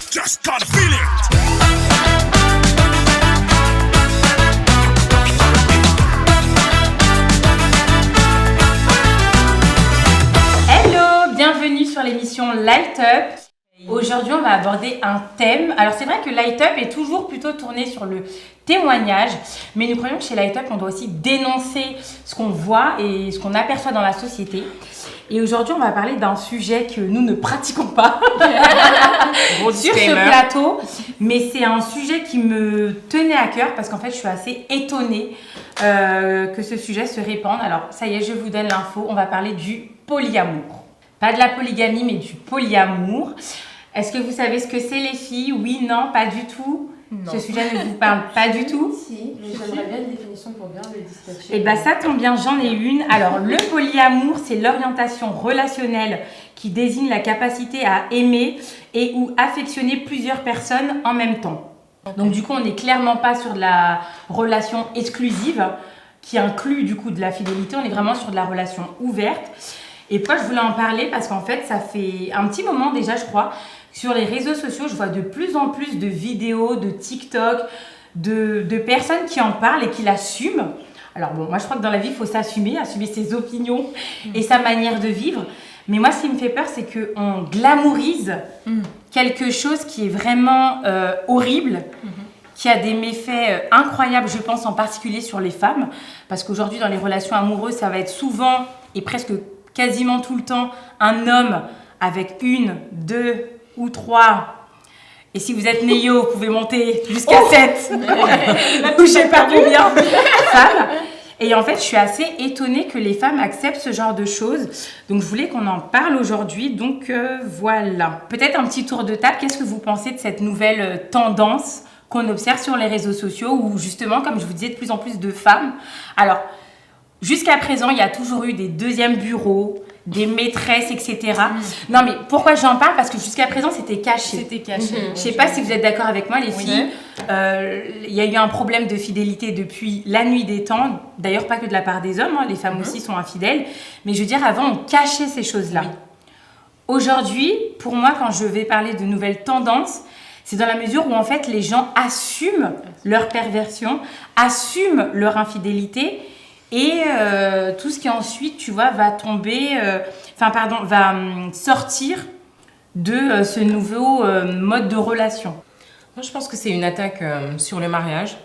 Just gotta feel it. Hello, bienvenue sur l'émission Light Up. Aujourd'hui, on va aborder un thème. Alors, c'est vrai que Light Up est toujours plutôt tourné sur le témoignage, mais nous croyons que chez Light Up, on doit aussi dénoncer ce qu'on voit et ce qu'on aperçoit dans la société. Et aujourd'hui, on va parler d'un sujet que nous ne pratiquons pas sur ce plateau, mais c'est un sujet qui me tenait à cœur parce qu'en fait, je suis assez étonnée que ce sujet se répande. Alors, ça y est, je vous donne l'info. On va parler du polyamour. Pas de la polygamie, mais du polyamour. Est-ce que vous savez ce que c'est, les filles? Oui, non, pas du tout. Non. Ce sujet ne vous parle pas du tout? Si, mais j'aimerais bien une définition pour bien le dispatcher. Eh bien, ça tombe bien, j'en ai une. Alors, le polyamour, c'est l'orientation relationnelle qui désigne la capacité à aimer et ou affectionner plusieurs personnes en même temps. Okay. Donc, du coup, on n'est clairement pas sur de la relation exclusive qui inclut, du coup, de la fidélité. On est vraiment sur de la relation ouverte. Et pourquoi je voulais en parler? Parce qu'en fait, ça fait un petit moment déjà, je crois, sur les réseaux sociaux, je vois de plus en plus de vidéos, de TikTok, de personnes qui en parlent et qui l'assument. Alors bon, moi je crois que dans la vie, il faut s'assumer, assumer ses opinions et sa manière de vivre. Mais moi, ce qui me fait peur, c'est qu'on glamourise quelque chose qui est vraiment horrible, qui a des méfaits incroyables, je pense, en particulier sur les femmes. Parce qu'aujourd'hui, dans les relations amoureuses, ça va être souvent et presque quasiment tout le temps un homme avec une, deux ou 3. Et si vous êtes Néo, vous pouvez monter jusqu'à 7. Ou je sais pas combien. Femmes. Et en fait, je suis assez étonnée que les femmes acceptent ce genre de choses. Donc, je voulais qu'on en parle aujourd'hui. Donc, voilà. Peut-être un petit tour de table. Qu'est-ce que vous pensez de cette nouvelle tendance qu'on observe sur les réseaux sociaux où, justement, comme je vous disais, de plus en plus de femmes. Alors, jusqu'à présent, il y a toujours eu des deuxièmes bureaux, des maîtresses, etc. Non, mais pourquoi j'en parle? Parce que jusqu'à présent, c'était caché. C'était caché. Je sais pas si vous êtes d'accord avec moi, les filles. Il y a eu un problème de fidélité depuis la nuit des temps. D'ailleurs, pas que de la part des hommes. Les femmes aussi sont infidèles. Mais je veux dire, avant, on cachait ces choses-là. Oui. Aujourd'hui, pour moi, quand je vais parler de nouvelles tendances, c'est dans la mesure où, en fait, les gens assument leur perversion, assument leur infidélité. Et tout ce qui ensuite, tu vois, va tomber, va sortir de ce nouveau mode de relation. Moi, je pense que c'est une attaque sur le mariage,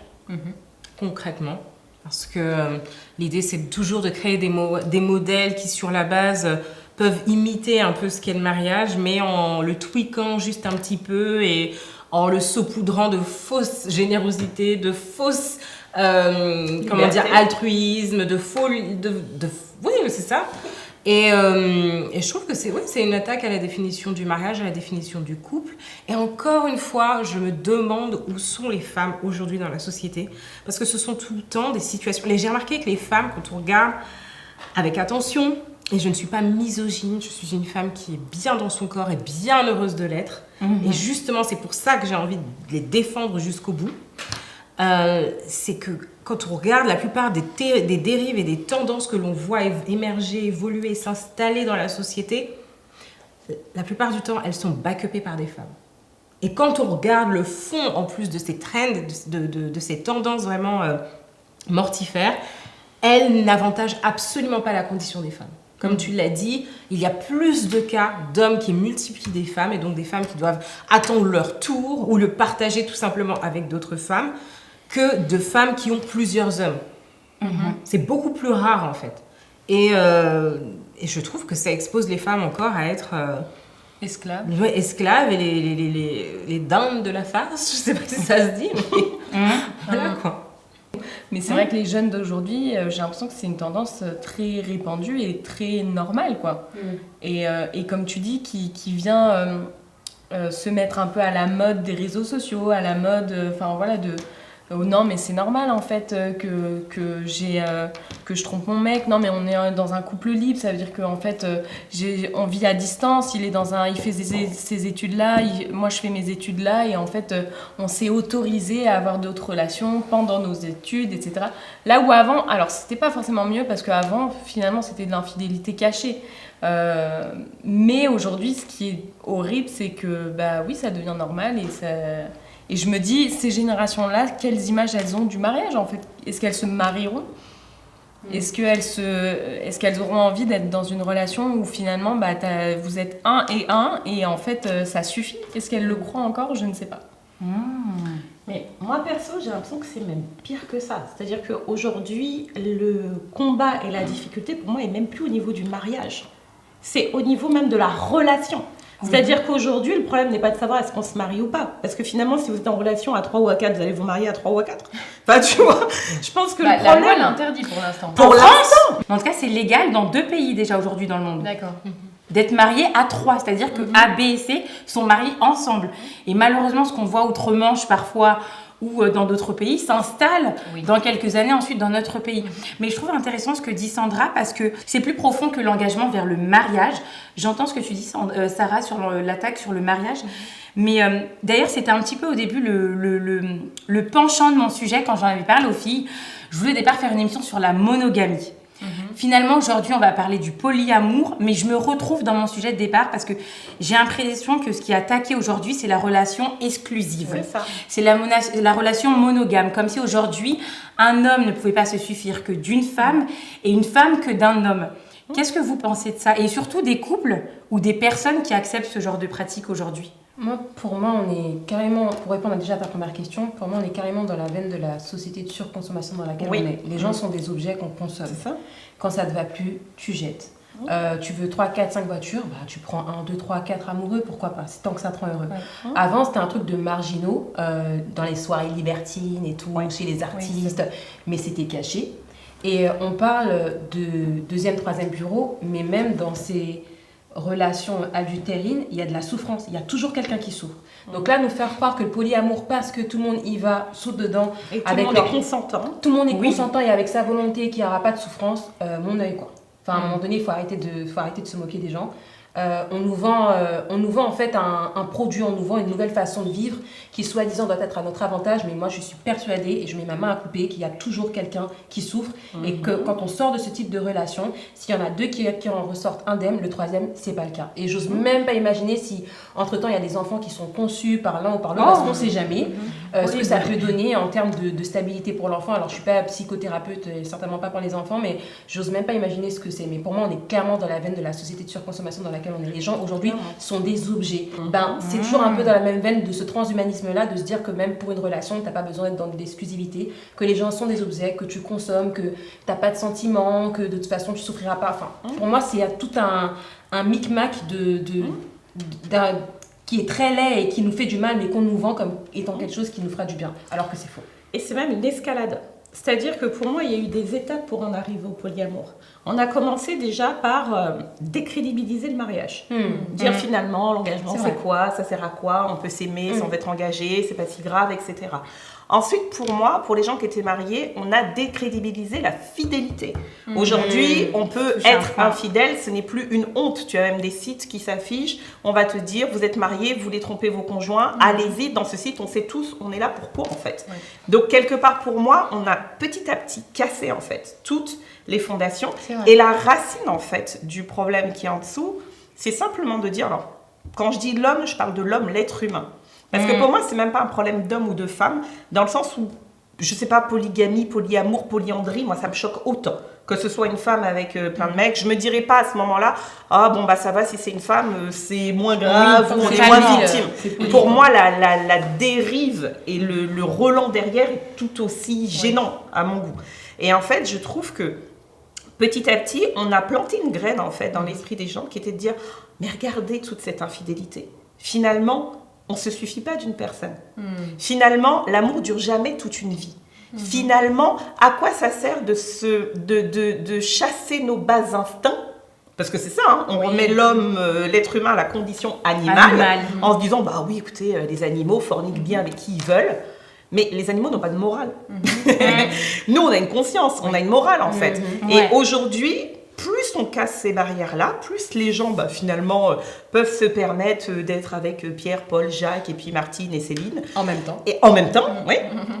concrètement. Parce que l'idée, c'est toujours de créer des modèles qui, sur la base, peuvent imiter un peu ce qu'est le mariage, mais en le tweakant juste un petit peu et en le saupoudrant de fausses générosités, de fausses... altruisme, oui, c'est ça. Et je trouve que c'est une attaque à la définition du mariage, à la définition du couple. Et encore une fois, je me demande où sont les femmes aujourd'hui dans la société. Parce que ce sont tout le temps des situations... J'ai remarqué que les femmes, quand on regarde avec attention, et je ne suis pas misogyne, je suis une femme qui est bien dans son corps et bien heureuse de l'être. Et justement, c'est pour ça que j'ai envie de les défendre jusqu'au bout. C'est que quand on regarde la plupart des dérives et des tendances que l'on voit émerger, évoluer, s'installer dans la société, la plupart du temps, elles sont back-upées par des femmes. Et quand on regarde le fond, en plus de ces trends, de ces tendances vraiment mortifères, elles n'avantagent absolument pas la condition des femmes. Comme tu l'as dit, il y a plus de cas d'hommes qui multiplient des femmes, et donc des femmes qui doivent attendre leur tour ou le partager tout simplement avec d'autres femmes, que de femmes qui ont plusieurs hommes. C'est beaucoup plus rare, en fait. Et je trouve que ça expose les femmes encore à être... esclaves. Ouais, esclaves et les dindes de la farce. Je sais pas si ça se dit, mais... voilà, quoi. Mais c'est vrai que les jeunes d'aujourd'hui, j'ai l'impression que c'est une tendance très répandue et très normale, quoi. Et comme tu dis, qui vient se mettre un peu à la mode des réseaux sociaux, à la mode, non mais c'est normal en fait que je trompe mon mec. Non mais on est dans un couple libre, ça veut dire qu'en fait on vit à distance, il fait ses études là, moi je fais mes études là, et en fait on s'est autorisé à avoir d'autres relations pendant nos études, etc. Là où avant, alors c'était pas forcément mieux parce qu'avant finalement c'était de l'infidélité cachée. Mais aujourd'hui, ce qui est horrible, c'est que, bah oui, ça devient normal et je me dis, ces générations-là, quelles images elles ont du mariage, en fait? Est-ce qu'elles se marieront? Est-ce qu'elles auront envie d'être dans une relation où finalement, bah, vous êtes un et en fait, ça suffit? Est-ce qu'elles le croient encore? Je ne sais pas. Mais moi, perso, j'ai l'impression que c'est même pire que ça. C'est-à-dire qu'aujourd'hui, le combat et la difficulté, pour moi, est même plus au niveau du mariage. C'est au niveau même de la relation. C'est-à-dire qu'aujourd'hui, le problème n'est pas de savoir est-ce qu'on se marie ou pas. Parce que finalement, si vous êtes en relation à 3 ou à 4, vous allez vous marier à 3 ou à 4. Enfin, tu vois, je pense que le La problème... loi l'interdit pour l'instant. Pour l'instant. En tout cas, c'est légal dans 2 pays déjà aujourd'hui dans le monde. D'accord. D'être mariés à 3, c'est-à-dire que A, B et C sont mariés ensemble. Et malheureusement, ce qu'on voit outre-Manche parfois ou dans d'autres pays s'installe dans quelques années ensuite dans notre pays. Mais je trouve intéressant ce que dit Sandra parce que c'est plus profond que l'engagement vers le mariage. J'entends ce que tu dis Sarah sur l'attaque sur le mariage. Mais d'ailleurs, c'était un petit peu au début le penchant de mon sujet quand j'en avais parlé aux filles. Je voulais au départ faire une émission sur la monogamie. Finalement, aujourd'hui, on va parler du polyamour, mais je me retrouve dans mon sujet de départ parce que j'ai l'impression que ce qui est attaqué aujourd'hui, c'est la relation exclusive. C'est ça. C'est la relation monogame, comme si aujourd'hui, un homme ne pouvait pas se suffire que d'une femme et une femme que d'un homme. Qu'est-ce que vous pensez de ça? Et surtout des couples ou des personnes qui acceptent ce genre de pratique aujourd'hui? Pour moi, on est carrément, pour répondre déjà à ta première question, pour moi, on est carrément dans la veine de la société de surconsommation dans laquelle on est. Les gens sont des objets qu'on consomme. C'est ça. Quand ça ne te va plus, tu jettes. Tu veux 3, 4, 5 voitures, bah, tu prends 1, 2, 3, 4 amoureux, pourquoi pas, tant que ça te rend heureux. Avant, c'était un truc de marginaux, dans les soirées libertines et tout, chez les artistes, mais c'était caché. Et on parle de deuxième, troisième bureau, mais même dans ces relations adultérines, il y a de la souffrance, il y a toujours quelqu'un qui souffre. Donc là, nous faire croire que le polyamour, parce que tout le monde y va, saute dedans, Et tout le monde est consentant. tout le monde est consentant et avec sa volonté qu'il n'y aura pas de souffrance, mon œil quoi. Enfin, à un moment donné, il faut arrêter de se moquer des gens. On nous vend en fait un produit, on nous vend une nouvelle façon de vivre qui soi-disant doit être à notre avantage, mais moi je suis persuadée et je mets ma main à couper qu'il y a toujours quelqu'un qui souffre et que quand on sort de ce type de relation, s'il y en a 2 qui en ressortent indemnes, le 3e c'est pas le cas. Et j'ose même pas imaginer si entre temps il y a des enfants qui sont conçus par l'un ou par l'autre, parce qu'on sait jamais ce que ça peut donner en termes de stabilité pour l'enfant. Alors je suis pas psychothérapeute et certainement pas pour les enfants, mais j'ose même pas imaginer ce que c'est. Mais pour moi on est clairement dans la veine de la société de surconsommation dans laquelle on est. Les gens aujourd'hui sont des objets. C'est toujours un peu dans la même veine de ce transhumanisme-là, de se dire que même pour une relation, t'as pas besoin d'être dans de l'exclusivité, que les gens sont des objets, que tu consommes, que t'as pas de sentiments, que de toute façon tu souffriras pas. Enfin, pour moi, c'est tout un micmac qui est très laid et qui nous fait du mal, mais qu'on nous vend comme étant quelque chose qui nous fera du bien, alors que c'est faux. Et c'est même une escalade. C'est-à-dire que pour moi, il y a eu des étapes pour en arriver au polyamour. On a commencé déjà par décrédibiliser le mariage. Dire finalement, l'engagement c'est quoi, ça sert à quoi, on peut s'aimer sans être engagé, c'est pas si grave, etc. Ensuite, pour moi, pour les gens qui étaient mariés, on a décrédibilisé la fidélité. Aujourd'hui, on peut être infidèle, ce n'est plus une honte. Tu as même des sites qui s'affichent, on va te dire, vous êtes mariés, vous voulez tromper vos conjoints, allez-y, dans ce site, on sait tous, on est là pour quoi en fait. Donc, quelque part, pour moi, on a petit à petit cassé en fait toutes les fondations. Et la racine en fait du problème qui est en dessous, c'est simplement de dire, alors, quand je dis l'homme, je parle de l'homme, l'être humain. Parce que pour moi, c'est même pas un problème d'homme ou de femme, dans le sens où, je sais pas, polygamie, polyamour, polyandrie, moi ça me choque autant. Que ce soit une femme avec plein de mecs, je me dirais pas à ce moment-là, ah bon bah ça va, si c'est une femme, c'est moins grave, ou on est moins victime. Pour moi, la dérive et le relent derrière est tout aussi gênant à mon goût. Et en fait, je trouve que petit à petit, on a planté une graine en fait dans l'esprit des gens qui était de dire, mais regardez toute cette infidélité. Finalement, on ne se suffit pas d'une personne. Finalement, l'amour dure jamais toute une vie. Finalement, à quoi ça sert de chasser nos bas instincts? Parce que c'est ça, hein, on remet l'homme, l'être humain à la condition animale. En se disant, bah oui, écoutez, les animaux forniquent bien avec qui ils veulent. Mais les animaux n'ont pas de morale. Nous, on a une conscience, on a une morale en fait. Et aujourd'hui, plus on casse ces barrières-là, plus les gens, finalement, peuvent se permettre d'être avec Pierre, Paul, Jacques, et puis Martine et Céline. En même temps. Et en même temps, oui.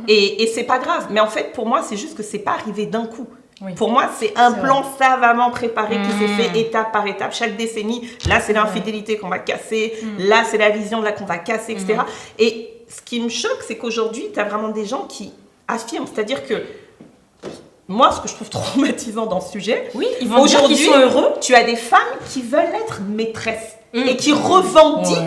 Et c'est pas grave. Mais en fait, pour moi, c'est juste que c'est pas arrivé d'un coup. Oui. Pour moi, c'est un C'est plan savamment préparé qui s'est fait étape par étape. Chaque décennie, là, c'est l'infidélité qu'on va casser. Là, c'est la vision de là qu'on va casser, etc. Et ce qui me choque, c'est qu'aujourd'hui, tu as vraiment des gens qui affirment. C'est-à-dire que moi, ce que je trouve traumatisant dans ce sujet, Oui, ils vont dire qu'ils sont heureux. tu as des femmes qui veulent être maîtresses et qui revendiquent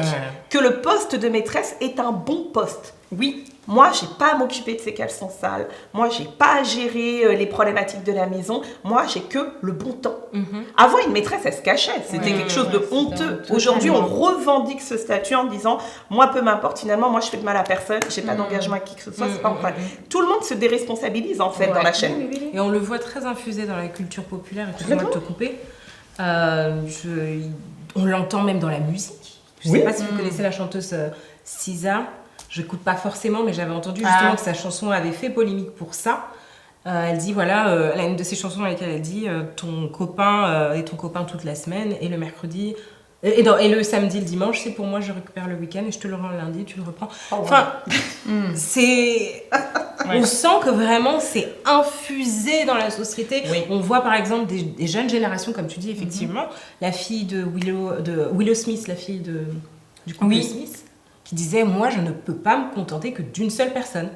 que le poste de maîtresse est un bon poste. Oui. Moi, j'ai pas à m'occuper de ces caleçons sales. Moi, j'ai pas à gérer les problématiques de la maison. Moi, j'ai que le bon temps. Avant, une maîtresse, elle se cachait. C'était quelque chose de honteux. Aujourd'hui, on revendique ce statut en disant, moi, peu m'importe. Finalement, moi, je fais de mal à personne. J'ai pas d'engagement avec qui que ce soit. C'est pas mon problème. Tout le monde se déresponsabilise en fait dans la chaîne. Et on le voit très infusé dans la culture populaire, excuse-moi de te couper. On l'entend même dans la musique. Je sais pas si vous connaissez la chanteuse SZA. Je n'écoute pas forcément, mais j'avais entendu justement que sa chanson avait fait polémique pour ça. Elle dit, voilà, elle a une de ses chansons dans lesquelles elle dit ton copain est ton copain toute la semaine, et le mercredi, et le samedi, le dimanche, c'est pour moi, je récupère le week-end, et je te le rends le lundi, tu le reprends. Enfin, c'est... On sent que vraiment, c'est infusé dans la société. Oui. On voit par exemple des jeunes générations, comme tu dis, effectivement, la fille de Willow Smith, la fille du couple Smith, qui disait, moi, je ne peux pas me contenter que d'une seule personne.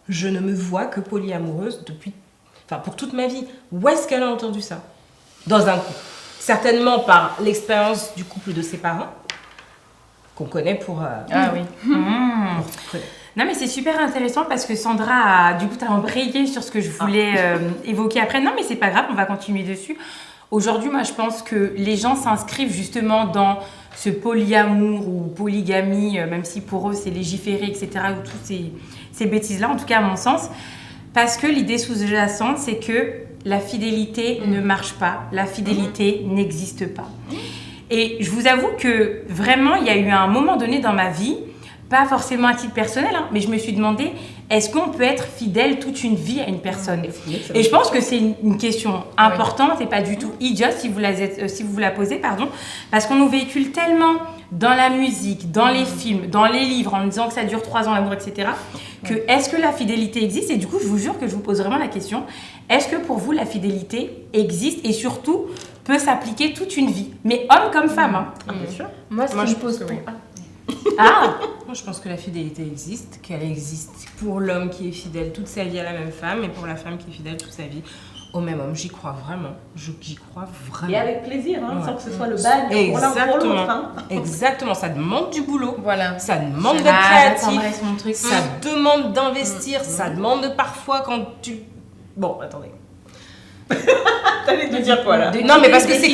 Je ne me vois que polyamoureuse pour toute ma vie. Où est-ce qu'elle a entendu ça? Dans un couple. Certainement par l'expérience du couple de ses parents, qu'on connaît pour... Non, mais c'est super intéressant parce que Sandra du coup, t'as embrayé sur ce que je voulais évoquer après. Non, mais c'est pas grave, on va continuer dessus. Aujourd'hui, moi, je pense que les gens s'inscrivent justement dans ce polyamour ou polygamie, même si pour eux, c'est légiféré, etc., ou toutes ces bêtises-là, en tout cas à mon sens, parce que l'idée sous-jacente, c'est que la fidélité ne marche pas, la fidélité n'existe pas. Et je vous avoue que vraiment, il y a eu un moment donné dans ma vie, pas forcément à titre personnel, mais je me suis demandé, est-ce qu'on peut être fidèle toute une vie à une personne? Et je pense que c'est une question importante et pas du tout idiote si vous la posez, pardon, parce qu'on nous véhicule tellement dans la musique, dans les films, dans les livres, en disant que ça dure 3 ans l'amour, etc., que est-ce que la fidélité existe? Et du coup, je vous jure que je vous pose vraiment la question, est-ce que pour vous, la fidélité existe et surtout peut s'appliquer toute une vie? Mais homme comme femme. Bien sûr. Moi, je pose Moi, je pense que la fidélité existe, qu'elle existe pour l'homme qui est fidèle toute sa vie à la même femme et pour la femme qui est fidèle toute sa vie au même homme. J'y crois vraiment. J'y crois vraiment. Et avec plaisir, sans que ce soit le bagne pour l'un pour l'autre. Exactement. Ça demande du boulot. Voilà. Ça demande d'être créatif. Ça demande d'investir. Ça demande parfois quand tu... Bon, attendez. T'allais te dire quoi là? Non, mais parce que c'est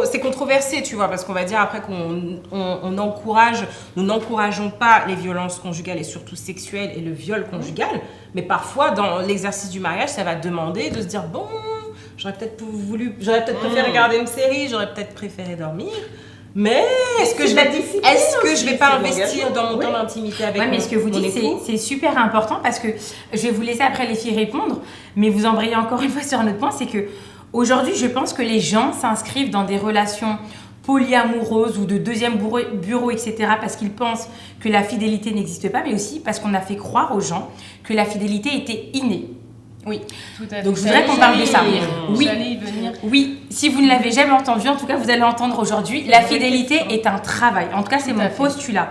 c'est controversé, tu vois, parce qu'on va dire après qu'on encourage, nous n'encourageons pas les violences conjugales et surtout sexuelles et le viol conjugal, mais parfois dans l'exercice du mariage, ça va demander de se dire bon, j'aurais peut-être préféré regarder une série, j'aurais peut-être préféré dormir. Mais est-ce que je vais pas investir dans mon temps d'intimité avec mon époux? Mais ce que vous dites, c'est super important parce que je vais vous laisser après les filles répondre, mais vous embrayez encore une fois sur un autre point, c'est que aujourd'hui, je pense que les gens s'inscrivent dans des relations polyamoureuses ou de deuxième bureau, etc., parce qu'ils pensent que la fidélité n'existe pas, mais aussi parce qu'on a fait croire aux gens que la fidélité était innée. Oui, tout à fait. Donc je voudrais qu'on parle de ça. Oui, si vous ne l'avez jamais entendu, en tout cas vous allez entendre aujourd'hui, la fidélité est un travail. En tout cas, c'est mon postulat.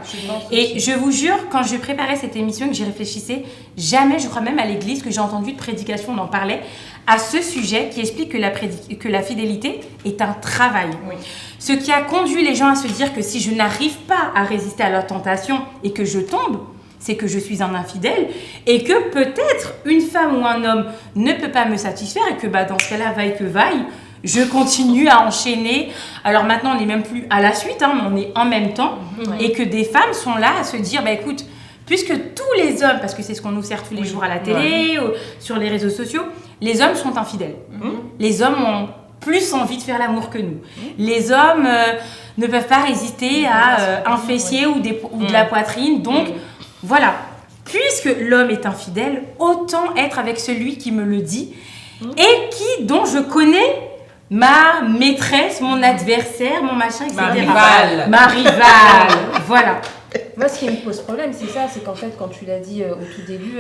Et je vous jure, quand je préparais cette émission, que j'y réfléchissais, jamais, je crois même à l'église, que j'ai entendu de prédication, on en parlait, à ce sujet qui explique que la fidélité est un travail. Oui. Ce qui a conduit les gens à se dire que si je n'arrive pas à résister à la tentation et que je tombe, c'est que je suis un infidèle et que peut-être une femme ou un homme ne peut pas me satisfaire et que dans ce cas-là, vaille que vaille, je continue à enchaîner. Alors maintenant, on n'est même plus à la suite, mais on est en même temps et que des femmes sont là à se dire, écoute, puisque tous les hommes, parce que c'est ce qu'on nous sert tous les jours à la télé, sur les réseaux sociaux, les hommes sont infidèles. Les hommes ont plus envie de faire l'amour que nous. Les hommes ne peuvent pas résister à un fessier ou de la poitrine, donc... Voilà, puisque l'homme est infidèle, autant être avec celui qui me le dit et dont je connais ma maîtresse, mon adversaire, mon machin, etc. Ma rivale. Voilà. Moi, ce qui me pose problème, c'est ça, c'est qu'en fait, quand tu l'as dit au tout début,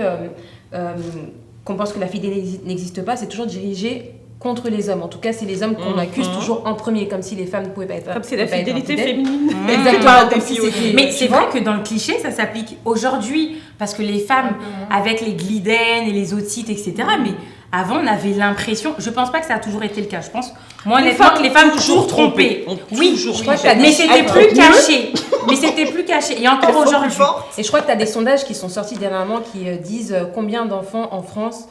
qu'on pense que la fidélité n'existe pas, c'est toujours dirigé contre les hommes. En tout cas, c'est les hommes qu'on accuse toujours en premier, comme si les femmes ne pouvaient pas être. Comme si la fidélité féminine. Exactement. Comme si c'était. Mais c'est vrai que dans le cliché, ça s'applique aujourd'hui, parce que les femmes, avec les Gliden et les autres sites, etc., mais avant, on avait l'impression, je pense pas que ça a toujours été le cas, je pense, moi honnêtement, que les femmes toujours trompées. Oui, je crois que mais c'était plus caché. Mais c'était plus caché. Et encore aujourd'hui. Et je crois que tu as des sondages qui sont sortis dernièrement qui disent combien d'enfants en France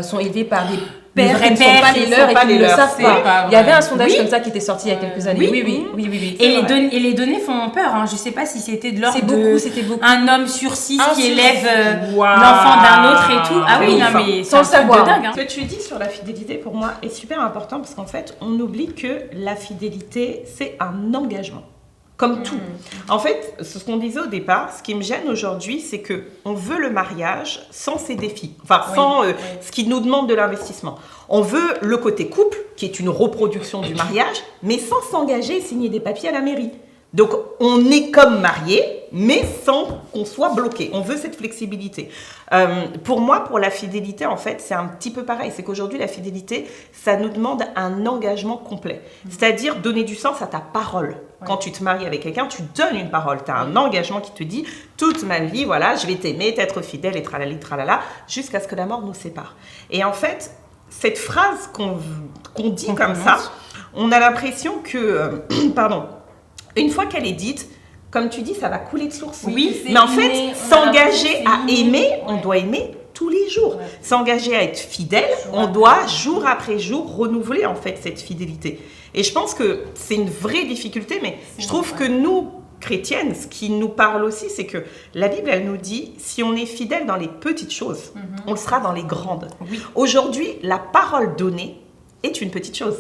sont élevés par des pères qui ne sont pas les leurs et qui ne le savent pas. Il y avait un sondage comme ça qui était sorti il y a quelques années. Oui. Et les données font peur. Hein. Je ne sais pas si c'était de l'ordre de un homme sur 6 qui élève l'enfant d'un autre et tout. Ah oui, non mais sans le savoir. Dingue, hein. Ce que tu dis sur la fidélité, pour moi, est super important parce qu'en fait, on oublie que la fidélité, c'est un engagement. Comme tout. En fait, ce qu'on disait au départ, ce qui me gêne aujourd'hui, c'est qu'on veut le mariage sans ses défis, sans ce qui nous demande de l'investissement. On veut le côté couple, qui est une reproduction du mariage, mais sans s'engager et signer des papiers à la mairie. Donc, on est comme mariés, mais sans qu'on soit bloqué. On veut cette flexibilité. Pour moi, pour la fidélité, en fait, c'est un petit peu pareil. C'est qu'aujourd'hui, la fidélité, ça nous demande un engagement complet. C'est-à-dire donner du sens à ta parole. Quand tu te maries avec quelqu'un, tu donnes une parole. Tu as un engagement qui te dit « toute ma vie, voilà, je vais t'aimer, t'être fidèle et tralali, tralala, jusqu'à ce que la mort nous sépare. » Et en fait, cette phrase qu'on dit comme ça, on a l'impression que... une fois qu'elle est dite, comme tu dis, ça va couler de source. Oui, mais en fait, s'engager à aimer, on doit aimer tous les jours. S'engager à être fidèle, on doit jour après jour renouveler en fait cette fidélité. Et je pense que c'est une vraie difficulté, mais je trouve que nous, chrétiennes, ce qui nous parle aussi, c'est que la Bible, elle nous dit, si on est fidèle dans les petites choses, on le sera dans les grandes. Oui. Aujourd'hui, la parole donnée est une petite chose.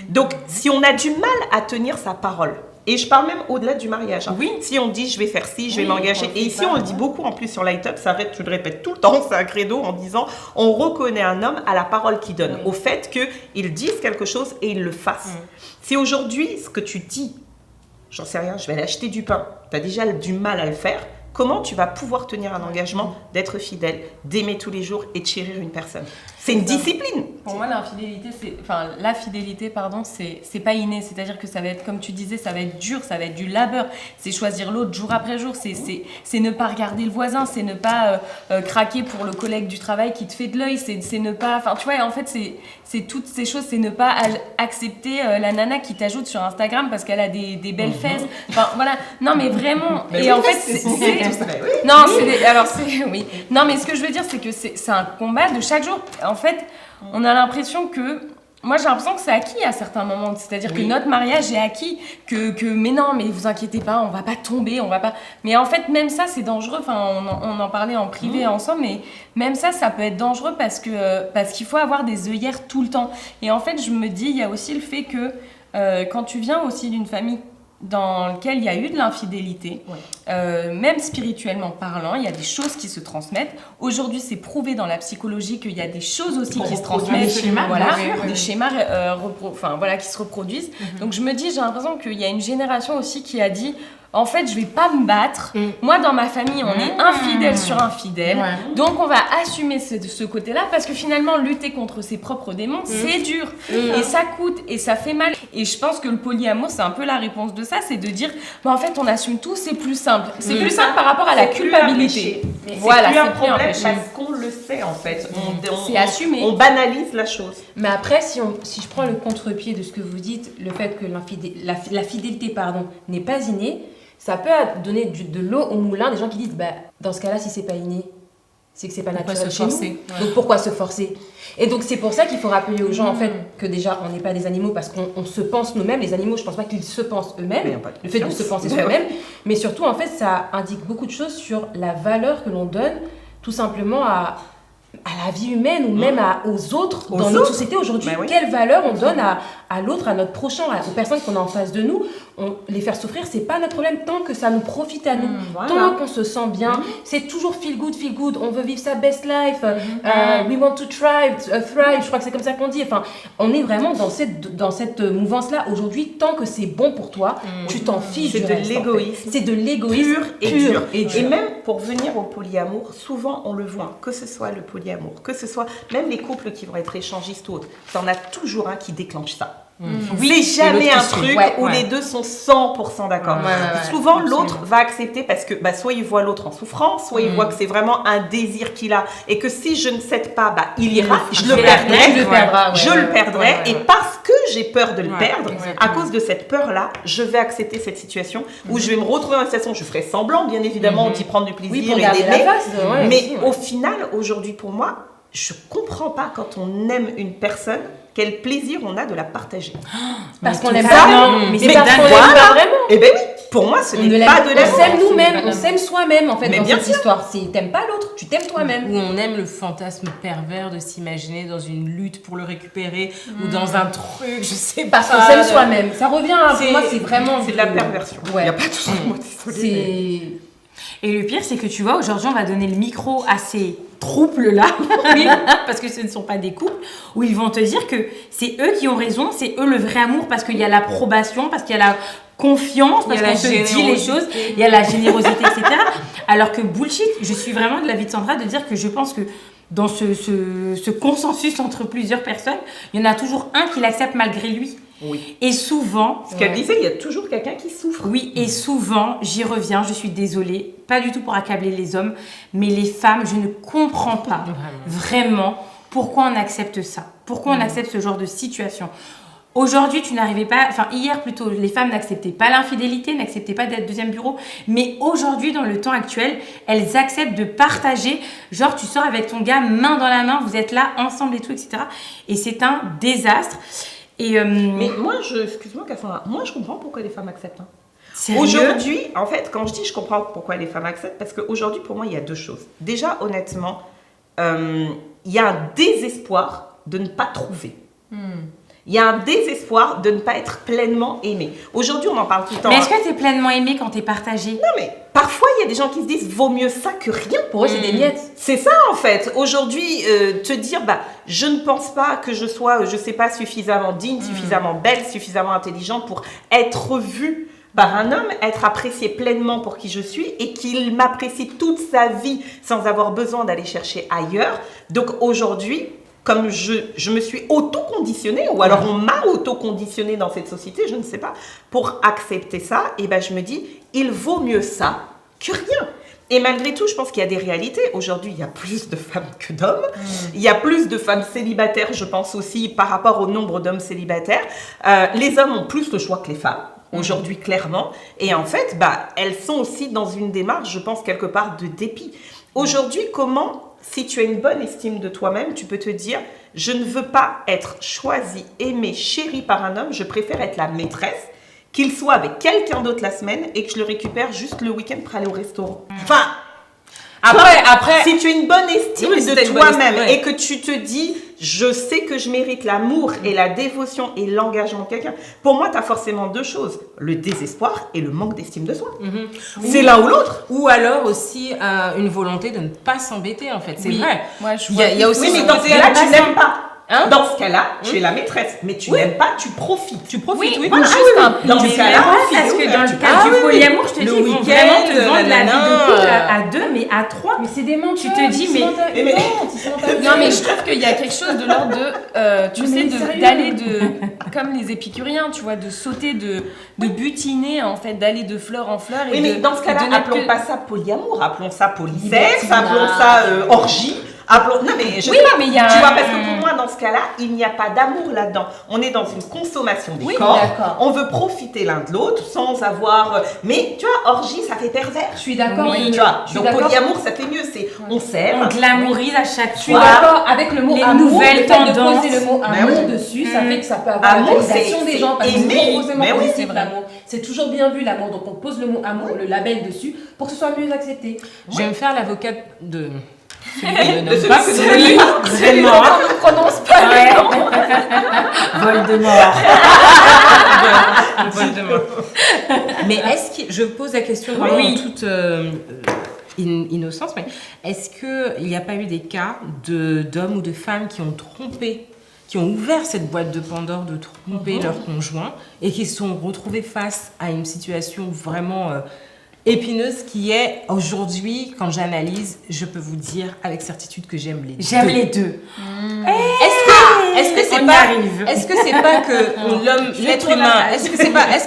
Donc, si on a du mal à tenir sa parole, et je parle même au-delà du mariage. Hein. Si on dit je vais faire ci, je vais m'engager. Et ici, on le dit beaucoup en plus sur Light Up, tu le répètes tout le temps, c'est un credo en disant on reconnaît un homme à la parole qu'il donne, au fait qu'il dise quelque chose et il le fasse. Si aujourd'hui, ce que tu dis, j'en sais rien, je vais aller acheter du pain, tu as déjà du mal à le faire, comment tu vas pouvoir tenir un engagement d'être fidèle, d'aimer tous les jours et de chérir une personne? C'est une discipline. Pour moi, la fidélité, c'est pas inné. C'est-à-dire que ça va être, comme tu disais, ça va être dur, ça va être du labeur. C'est choisir l'autre jour après jour. C'est ne pas regarder le voisin, c'est ne pas craquer pour le collègue du travail qui te fait de l'œil, c'est ne pas... Enfin, tu vois, en fait, c'est toutes ces choses. C'est ne pas accepter la nana qui t'ajoute sur Instagram parce qu'elle a des belles fesses. Enfin, voilà. Non, mais vraiment. Et en fait, Non, mais ce que je veux dire, c'est que c'est un combat de chaque jour. En fait, on a l'impression que... Moi, j'ai l'impression que c'est acquis à certains moments. C'est-à-dire que notre mariage est acquis. Mais non, mais vous inquiétez pas, on va pas tomber, on va pas... Mais en fait, même ça, c'est dangereux. Enfin, on en parlait en privé ensemble, mais même ça peut être dangereux parce qu'il faut avoir des œillères tout le temps. Et en fait, je me dis, il y a aussi le fait que quand tu viens aussi d'une famille dans lequel il y a eu de l'infidélité, même spirituellement parlant, il y a des choses qui se transmettent. Aujourd'hui, c'est prouvé dans la psychologie qu'il y a des choses aussi qui se transmettent, des schémas qui se reproduisent. Donc je me dis, j'ai l'impression qu'il y a une génération aussi qui a dit, en fait, je vais pas me battre. Moi, dans ma famille, on est infidèle sur infidèle. Donc, on va assumer ce côté-là parce que finalement, lutter contre ses propres démons, c'est dur. Et ça coûte et ça fait mal. Et je pense que le polyamour, c'est un peu la réponse de ça. C'est de dire, en fait, on assume tout, c'est plus simple. C'est plus simple par rapport à la culpabilité. Voilà, c'est plus un problème parce qu'on le sait, en fait. C'est assumé. On banalise la chose. Mais après, si je prends le contre-pied de ce que vous dites, le fait que la fidélité n'est pas innée, ça peut donner de l'eau au moulin des gens qui disent dans ce cas-là, si c'est pas inné, c'est que c'est pas naturel chez nous. Donc pourquoi se forcer? Et donc c'est pour ça qu'il faut rappeler aux gens en fait que déjà on n'est pas des animaux parce qu'on se pense nous-mêmes. Les animaux, je pense pas qu'ils se pensent eux-mêmes. Le fait de se penser soi-même, mais surtout en fait ça indique beaucoup de choses sur la valeur que l'on donne tout simplement à la vie humaine ou même aux autres dans notre société aujourd'hui. Quelle valeur on donne à l'autre, à notre prochain, aux personnes qu'on a en face de nous, les faire souffrir, c'est pas notre problème tant que ça nous profite à nous, voilà. tant qu'on se sent bien. C'est toujours feel good. On veut vivre sa best life. We want to thrive. Je crois que c'est comme ça qu'on dit. Enfin, on est vraiment dans cette mouvance-là aujourd'hui. Tant que c'est bon pour toi, tu t'en fiches. C'est du de reste, en fait. l'égoïsme. C'est de l'égoïsme Pur et pur dur. et dur. Et même pour venir au polyamour, souvent on le voit, que ce soit le polyamour, que ce soit même les couples qui vont être échangistes ou autres, t'en as toujours un qui déclenche ça. C'est jamais un truc où les deux sont 100% d'accord. Souvent l'autre va accepter parce que soit il voit l'autre en souffrance, soit il voit que c'est vraiment un désir qu'il a et que si je ne cède pas, il ira, je le perdrai et parce que j'ai peur de le perdre, à cause de cette peur-là, je vais accepter cette situation où je vais me retrouver dans une situation, je ferai semblant bien évidemment d'y prendre du plaisir et d'aimer, mais au final aujourd'hui pour moi, je comprends pas quand on aime une personne quel plaisir on a de la partager. Parce qu'on l'aime ça, pas. mais C'est parce qu'on l'aime pas vraiment. Eh ben oui, pour moi, ce n'est pas de l'amour. On s'aime nous-mêmes, on s'aime soi-même en fait Mais dans bien cette sûr. histoire. Si t'aimes pas l'autre, tu t'aimes toi-même. Où on aime le fantasme pervers de s'imaginer dans une lutte pour le récupérer ou dans un truc, je sais pas. Parce qu'on s'aime soi-même. Ça revient à, pour moi, c'est vraiment... C'est de la perversion. Il n'y a pas toujours de mot désolé. Et le pire, c'est que tu vois, aujourd'hui, on va donner le micro à ces trouples-là, parce que ce ne sont pas des couples, où ils vont te dire que c'est eux qui ont raison, c'est eux le vrai amour, parce qu'il y a l'approbation, parce qu'il y a la confiance, parce qu'on se dit les choses, il y a la générosité, etc. Alors que bullshit, je suis vraiment de l'avis de Sandra de dire que je pense que dans ce consensus entre plusieurs personnes, il y en a toujours un qui l'accepte malgré lui. Oui. Et souvent... Ce qu'elle disait, il y a toujours quelqu'un qui souffre. Oui, et souvent, j'y reviens, je suis désolée, pas du tout pour accabler les hommes, mais les femmes, je ne comprends pas vraiment pourquoi on accepte ça, pourquoi on accepte ce genre de situation. Aujourd'hui, tu n'arrivais pas, enfin hier plutôt, les femmes n'acceptaient pas l'infidélité, n'acceptaient pas d'être deuxième bureau, mais aujourd'hui, dans le temps actuel, elles acceptent de partager, genre tu sors avec ton gars main dans la main, vous êtes là ensemble et tout, etc. Et c'est un désastre. Et mais moi, excuse-moi Cassandra, moi je comprends pourquoi les femmes acceptent. Sérieux ? Aujourd'hui, en fait, quand je dis je comprends pourquoi les femmes acceptent, parce qu'aujourd'hui, pour moi, il y a deux choses. Déjà, honnêtement, il y a un désespoir de ne pas trouver. Il y a un désespoir de ne pas être pleinement aimé. Aujourd'hui, on en parle tout le temps. Mais est-ce que tu es pleinement aimé quand tu es partagé ? Non, mais parfois, il y a des gens qui se disent vaut mieux ça que rien. Pour eux, c'est des miettes. C'est ça, en fait. Aujourd'hui, te dire, je ne pense pas que je sois, je sais pas, suffisamment digne, suffisamment belle, suffisamment intelligente pour être vue par un homme, être appréciée pleinement pour qui je suis et qu'il m'apprécie toute sa vie sans avoir besoin d'aller chercher ailleurs. Donc aujourd'hui, comme je me suis auto-conditionnée, ou alors on m'a auto-conditionnée dans cette société, je ne sais pas, pour accepter ça, et je me dis, il vaut mieux ça que rien. Et malgré tout, je pense qu'il y a des réalités. Aujourd'hui, il y a plus de femmes que d'hommes. Il y a plus de femmes célibataires, je pense aussi, par rapport au nombre d'hommes célibataires. Les hommes ont plus le choix que les femmes. Aujourd'hui, clairement. Et en fait, elles sont aussi dans une démarche, je pense, quelque part de dépit. Aujourd'hui, comment, si tu as une bonne estime de toi-même, tu peux te dire, je ne veux pas être choisie, aimée, chérie par un homme, je préfère être la maîtresse, qu'il soit avec quelqu'un d'autre la semaine et que je le récupère juste le week-end pour aller au restaurant. Enfin, après, si tu as une bonne estime oui, de toi-même et que tu te dis, je sais que je mérite l'amour et la dévotion et l'engagement de quelqu'un, pour moi, tu as forcément deux choses, le désespoir et le manque d'estime de soi. C'est l'un ou l'autre. Ou alors aussi une volonté de ne pas s'embêter, en fait. C'est vrai. Moi, je Il y a aussi Oui, mais ce dans ce côté cas-là, tu angoissant. n'aimes pas. Hein? Dans ce cas-là, tu es la maîtresse, mais tu n'aimes pas, tu profites. Tu profites, oui. voilà, Juste oui. dans Mais ce cas-là, parce que dans le tu- cas du polyamour, je te dis, le ils vont week-end, vraiment te vendre la vie nanana, de couple à deux, mais à trois. Mais c'est des menteurs. Tu te dis, mais- Non, mais je trouve qu'il y a quelque chose de l'ordre de, tu sais, d'aller comme les épicuriens, tu vois, de sauter, de butiner, en fait, d'aller de fleur en fleur. Oui, Et mais de- dans ce cas-là, de n'être appelons que- pas ça polyamour, appelons ça polysexe, Libertinage. appelons ça orgie. Non, mais je Oui, sais pas. mais il y a Tu vois, un- parce que pour moi, dans ce cas-là, il n'y a pas d'amour là-dedans. On est dans une consommation des Oui, corps. d'accord. On veut profiter l'un de l'autre sans avoir. Mais tu vois, orgie, ça fait pervers. Je suis d'accord. Oui, mais tu vois. je suis Donc d'accord. polyamour, ça fait mieux. C'est on s'aime. On glamourise à chaque Je suis fois. d'accord avec le mot Les amour, nouvelles le fait tendances. de poser le mot Ben amour oui. dessus, ça fait que ça peut avoir Amour, la validation c'est des gens parce que aimer. c'est forcément Ben oui, positif c'est vrai. l'amour. C'est toujours bien vu l'amour, donc on pose le mot amour, le label dessus pour que ce soit mieux accepté. Je vais me faire l'avocate Pas celui vraiment. On ne prononce pas. Voldemort. Mais est-ce que je pose la question en toute innocence, mais est-ce qu'il n'y a pas eu des cas d'hommes ou de femmes qui ont trompé, qui ont ouvert cette boîte de Pandore de tromper leur conjoint et qui se sont retrouvés face à une situation vraiment épineuse qui est aujourd'hui, quand j'analyse, je peux vous dire avec certitude que j'aime les deux. J'aime les deux. Est-ce que c'est pas Est-ce que c'est pas que l'homme, l'être humain, est-ce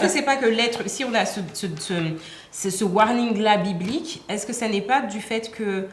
que c'est pas que l'être, si on a ce warning là biblique, est-ce que ça n'est pas du fait que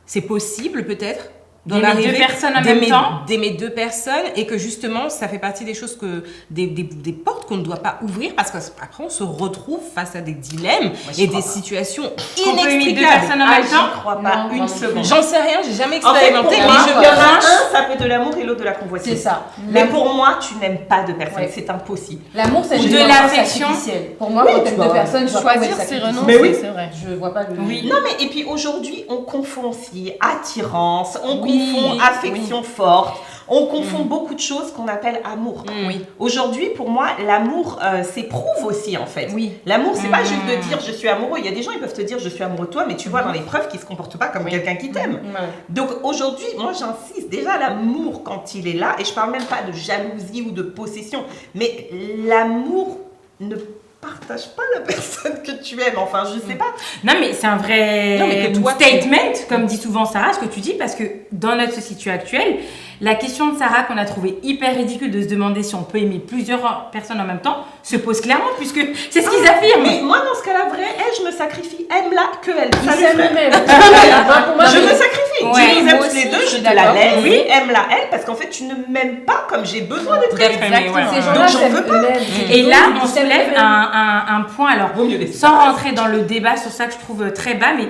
c'est possible peut-être d'aimer deux personnes en même temps, d'aimer deux personnes, et que justement ça fait partie des choses que des portes qu'on ne doit pas ouvrir, parce qu'après on se retrouve face à des dilemmes et des situations inextricables. On peut aimer deux personnes en même temps. Je crois pas une seconde. J'en sais rien, j'ai jamais En fait, expérimenté, pour moi, mais il y en a un, ça peut de l'amour et l'autre de la convoitise. C'est ça. Mais pour moi, tu n'aimes pas deux personnes, Ouais. c'est impossible. L'amour, c'est Ou juste de une l'affection. artificielle. Pour moi, quand t'aimes deux personnes, je vois pas où est le Choisir, c'est sacrifice. renoncer, Mais oui. c'est vrai. Je vois pas le. Oui. Non, mais et puis aujourd'hui, on confond aussi attirance, on Oui, confond affection forte, on confond beaucoup de choses qu'on appelle amour. Oui. Aujourd'hui, pour moi, l'amour s'éprouve aussi en fait. Oui. L'amour, c'est pas juste de dire je suis amoureux. Il y a des gens, ils peuvent te dire je suis amoureux de toi, mais tu vois dans les preuves qu'ils se comportent pas comme quelqu'un qui t'aime. Ouais. Donc aujourd'hui, moi j'insiste, déjà l'amour quand il est là, et je parle même pas de jalousie ou de possession, mais l'amour ne partage pas la personne que tu aimes, enfin je sais pas. Non, mais c'est un vrai Non, mais que toi, statement, comme dit souvent Sarah, ce que tu dis, parce que dans notre société actuelle, la question de Sarah qu'on a trouvé hyper ridicule de se demander si on peut aimer plusieurs personnes en même temps se pose clairement, puisque c'est ce qu'ils affirment. Mais moi dans ce cas-là, vrai, elle, je me sacrifie, aime-la que elle. Ils Ça lui s'aiment ferait- eux-mêmes. Je me sacrifie. Ouais, Je les aime moi tous les aussi, deux, je je suis te la d'accord. laisse, Oui. aime-la elle, parce qu'en fait tu ne m'aimes pas comme j'ai besoin d'être aimée. aimé, ouais. Ces Donc, gens-là j'en s'aiment veux pas. eux-mêmes. Et là, on Ils s'aiment soulève eux-mêmes. un point, alors, Vaut mieux laisser sans ça. rentrer dans le débat sur ça que je trouve très bas, mais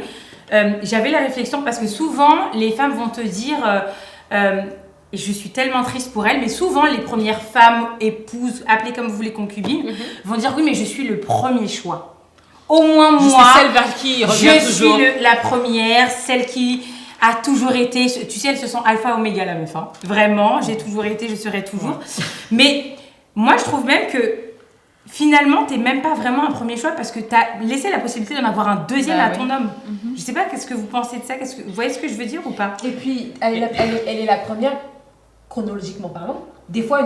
j'avais la réflexion parce que souvent, les femmes vont te dire, et je suis tellement triste pour elles, mais souvent, les premières femmes, épouses, appelées comme vous voulez concubines, vont dire oui, mais je suis le premier choix. Au moins Je moi, suis celle vers qui il revient je toujours. suis la première, celle qui a toujours été, tu sais, elles se sont alpha oméga la meuf, hein. Vraiment, j'ai toujours été, je serai toujours. Mais moi, je trouve même que finalement, t'es même pas vraiment un premier choix parce que t'as laissé la possibilité d'en avoir un deuxième à ton homme. Je sais pas, qu'est-ce que vous pensez de ça, vous voyez ce que je veux dire ou pas? Et puis, elle est la première, chronologiquement parlant. Des fois,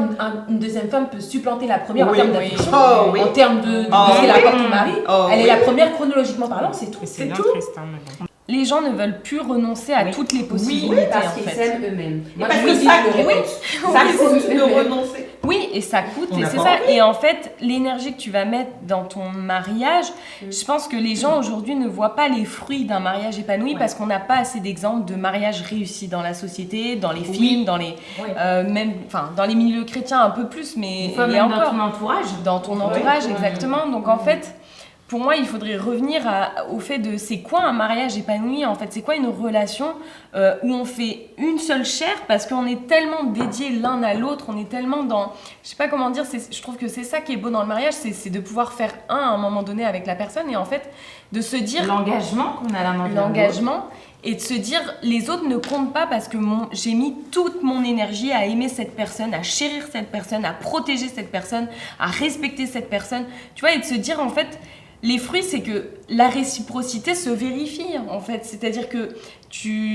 une deuxième femme peut supplanter la première en Oui, termes oui. d'affection, Oh, oui. en termes de Oh, ce qu'elle oui. apporte au mari. Oh, Elle est oui. la première, chronologiquement parlant, c'est tout. C'est bien tout. triste, hein, mais bon. Les gens ne veulent plus renoncer à toutes les possibilités parce en qu'ils fait. s'aiment eux-mêmes. Moi, parce je que le dis, ça- je le oui. répète. Ça coûte de renoncer. Oui, et ça coûte, On et a c'est pas ça. Et en fait, l'énergie que tu vas mettre dans ton mariage, je pense que les gens aujourd'hui ne voient pas les fruits d'un mariage épanoui parce qu'on n'a pas assez d'exemples de mariages réussis dans la société, dans les films, dans les même, enfin, dans les milieux chrétiens un peu plus, mais Des fois, et même dans encore ton entourage. dans ton entourage, exactement. Donc en fait, pour moi, il faudrait revenir au fait de c'est quoi un mariage épanoui en fait, c'est quoi une relation où on fait une seule chair parce qu'on est tellement dédiés l'un à l'autre, on est tellement dans, je sais pas comment dire, je trouve que c'est ça qui est beau dans le mariage, c'est de pouvoir faire un à un moment donné avec la personne et en fait de se dire L'engagement qu'on a l'un envers l'autre. l'engagement et de se dire les autres ne comptent pas parce que j'ai mis toute mon énergie à aimer cette personne, à chérir cette personne, à protéger cette personne, à respecter cette personne, tu vois, et de se dire en fait les fruits, c'est que la réciprocité se vérifie, en fait. C'est-à-dire que